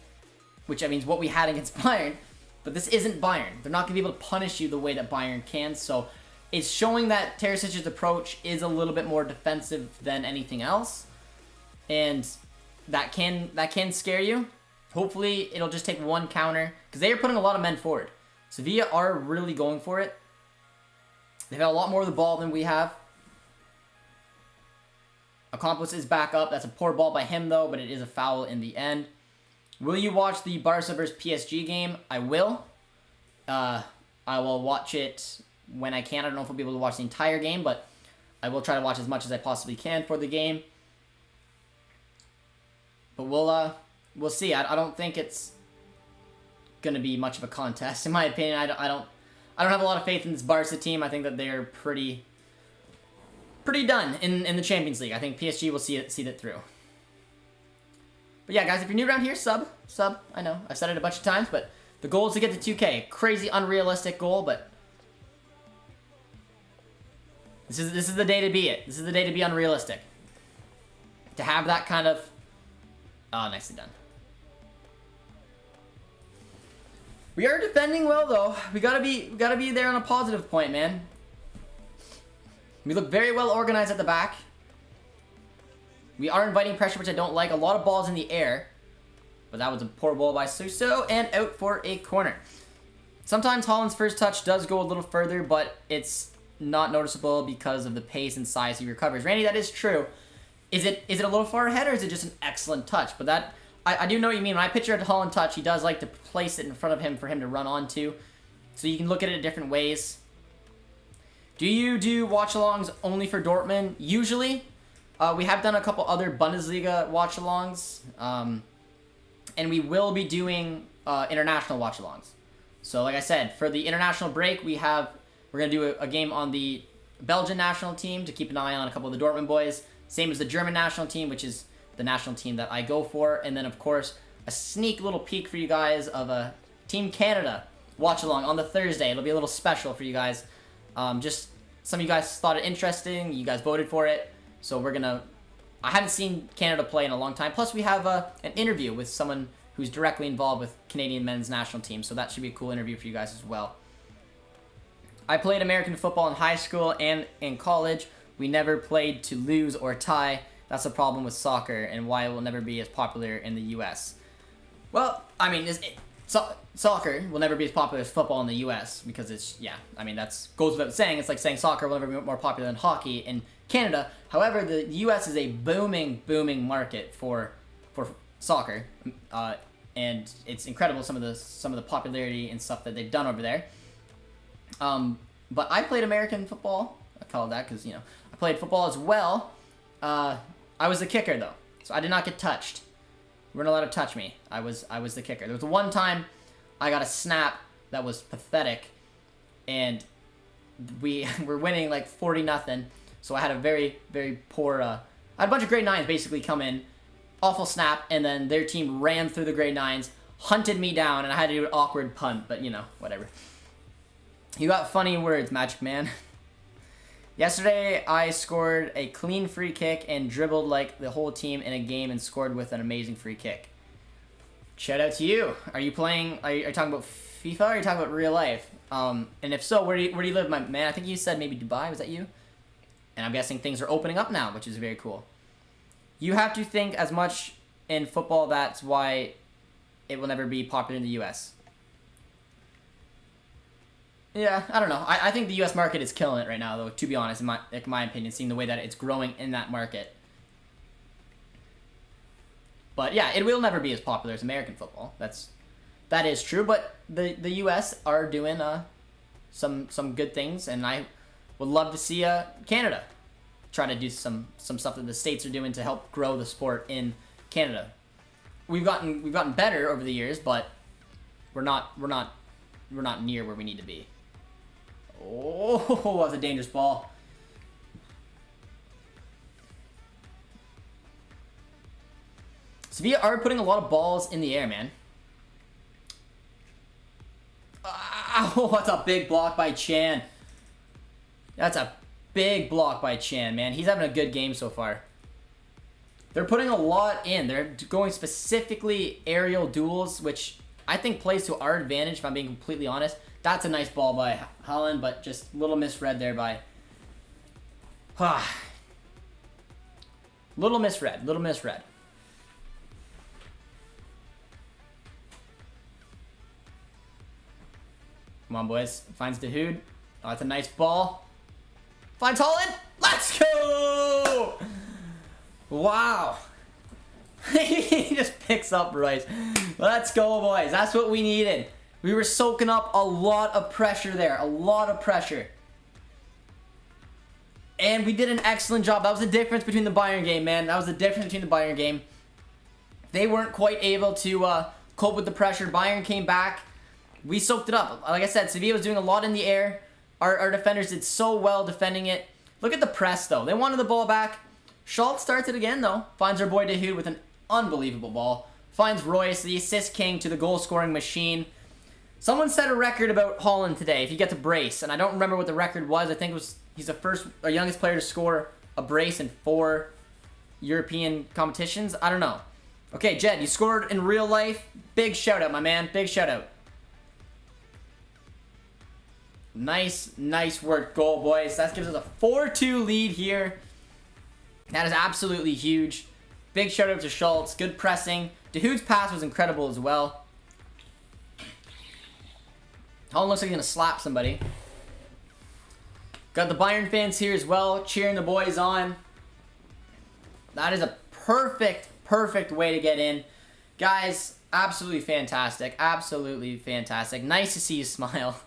which I mean is what we had against Bayern, but this isn't Bayern. They're not gonna be able to punish you the way that Bayern can, so it's showing that Teresic's approach is a little bit more defensive than anything else, and that can scare you. Hopefully, it'll just take one counter, because they are putting a lot of men forward. Sevilla are really going for it. They've had a lot more of the ball than we have. Accomplice is back up. That's a poor ball by him, though, but it is a foul in the end. Will you watch the Barca vs. PSG game? I will. I will watch it when I can. I don't know if I'll be able to watch the entire game, but I will try to watch as much as I possibly can for the game. But we'll see. I don't think it's gonna be much of a contest, in my opinion. I don't have a lot of faith in this Barca team. I think that they're pretty done in the Champions League. I think PSG will see that through. But yeah, guys, if you're new around here, sub. I know, I've said it a bunch of times, but the goal is to get to 2K. Crazy, unrealistic goal, but this is the day to be it. This is the day to be unrealistic. To have that kind of... Oh, nicely done. We are defending well, though. We gotta be there on a positive point, man. We look very well organized at the back. We are inviting pressure, which I don't like. A lot of balls in the air. But that was a poor ball by Suso, and out for a corner. Sometimes Haaland's first touch does go a little further, but it's not noticeable because of the pace and size he recovers. Randy, that is true. Is it a little far ahead, or is it just an excellent touch? But that... I do know what you mean. When I picture a Haaland touch, he does like to place it in front of him for him to run onto. So you can look at it different ways. Do you do watch-alongs only for Dortmund? Usually. We have done a couple other Bundesliga watch-alongs. and we will be doing international watch-alongs. So like I said, for the international break, we're going to do a game on the Belgian national team to keep an eye on a couple of the Dortmund boys. Same as the German national team, which is the national team that I go for. And then, of course, a sneak little peek for you guys of a Team Canada watch-along on the Thursday. It'll be a little special for you guys. Just some of you guys thought it interesting. You guys voted for it. So we're going to... I haven't seen Canada play in a long time. Plus, we have an interview with someone who's directly involved with Canadian men's national team. So that should be a cool interview for you guys as well. I played American football in high school and in college. We never played to lose or tie. That's a problem with soccer and why it will never be as popular in the U.S. Well, I mean, soccer will never be as popular as football in the U.S. because it's, yeah, I mean, that's goes without saying. It's like saying soccer will never be more popular than hockey in Canada. However, the U.S. is a booming market for soccer, and it's incredible some of the popularity and stuff that they've done over there. But I played American football. I call it that because, you know, I played football as well. I was the kicker, though, so I did not get touched. You weren't allowed to touch me. I was the kicker. There was one time I got a snap that was pathetic, and we were winning like 40-0. So I had a very, very poor... I had a bunch of grade 9s basically come in. Awful snap, and then their team ran through the grade 9s, hunted me down, and I had to do an awkward punt, but, you know, whatever. You got funny words, Magic Man. Yesterday, I scored a clean free kick and dribbled like the whole team in a game and scored with an amazing free kick. Shout out to you. Are you playing... Are you talking about FIFA or are you talking about real life? And if so, where do you live, my man? I think you said maybe Dubai. Was that you? And I'm guessing things are opening up now, which is very cool. You have to think as much in football. That's why it will never be popular in the U.S. Yeah, I don't know. I think the U.S. market is killing it right now, though, to be honest, in my opinion, seeing the way that it's growing in that market. But yeah, it will never be as popular as American football. That is true, but the U.S. are doing some good things, and I would love to see Canada try to do some stuff that the States are doing to help grow the sport in Canada. We've gotten better over the years, but we're not near where we need to be. Oh, that's a dangerous ball. Sevilla are putting a lot of balls in the air, man. Oh, that's a big block by Chan. That's a big block by Chan, man. He's having a good game so far. They're putting a lot in. They're going specifically aerial duels, which I think plays to our advantage, if I'm being completely honest. That's a nice ball by Holland, but just a little misread there by... Little misread. Come on, boys. Finds Dahoud. Oh, that's a nice ball. Finds Holland. Let's go! Wow. He just picks up Rice. Let's go, boys. That's what we needed. We were soaking up a lot of pressure there. A lot of pressure. And we did an excellent job. That was the difference between the Bayern game, man. That was the difference between the Bayern game. They weren't quite able to cope with the pressure. Bayern came back. We soaked it up. Like I said, Sevilla was doing a lot in the air. Our defenders did so well defending it. Look at the press, though. They wanted the ball back. Schultz starts it again, though. Finds our boy Dahoud with an unbelievable ball. Finds Royce, the assist king, to the goal-scoring machine. Someone set a record about Holland today, if you get the brace. And I don't remember what the record was. I think it was he's the first or youngest player to score a brace in 4 European competitions. I don't know. Okay, Jed, you scored in real life. Big shout-out, my man. Big shout-out. Nice work, goal, boys. That gives us a 4-2 lead here. That is absolutely huge. Big shout out to Schultz. Good pressing. Dahoud's pass was incredible as well. Holland looks like he's going to slap somebody. Got the Bayern fans here as well, cheering the boys on. That is a perfect way to get in. Guys, absolutely fantastic. Absolutely fantastic. Nice to see you smile.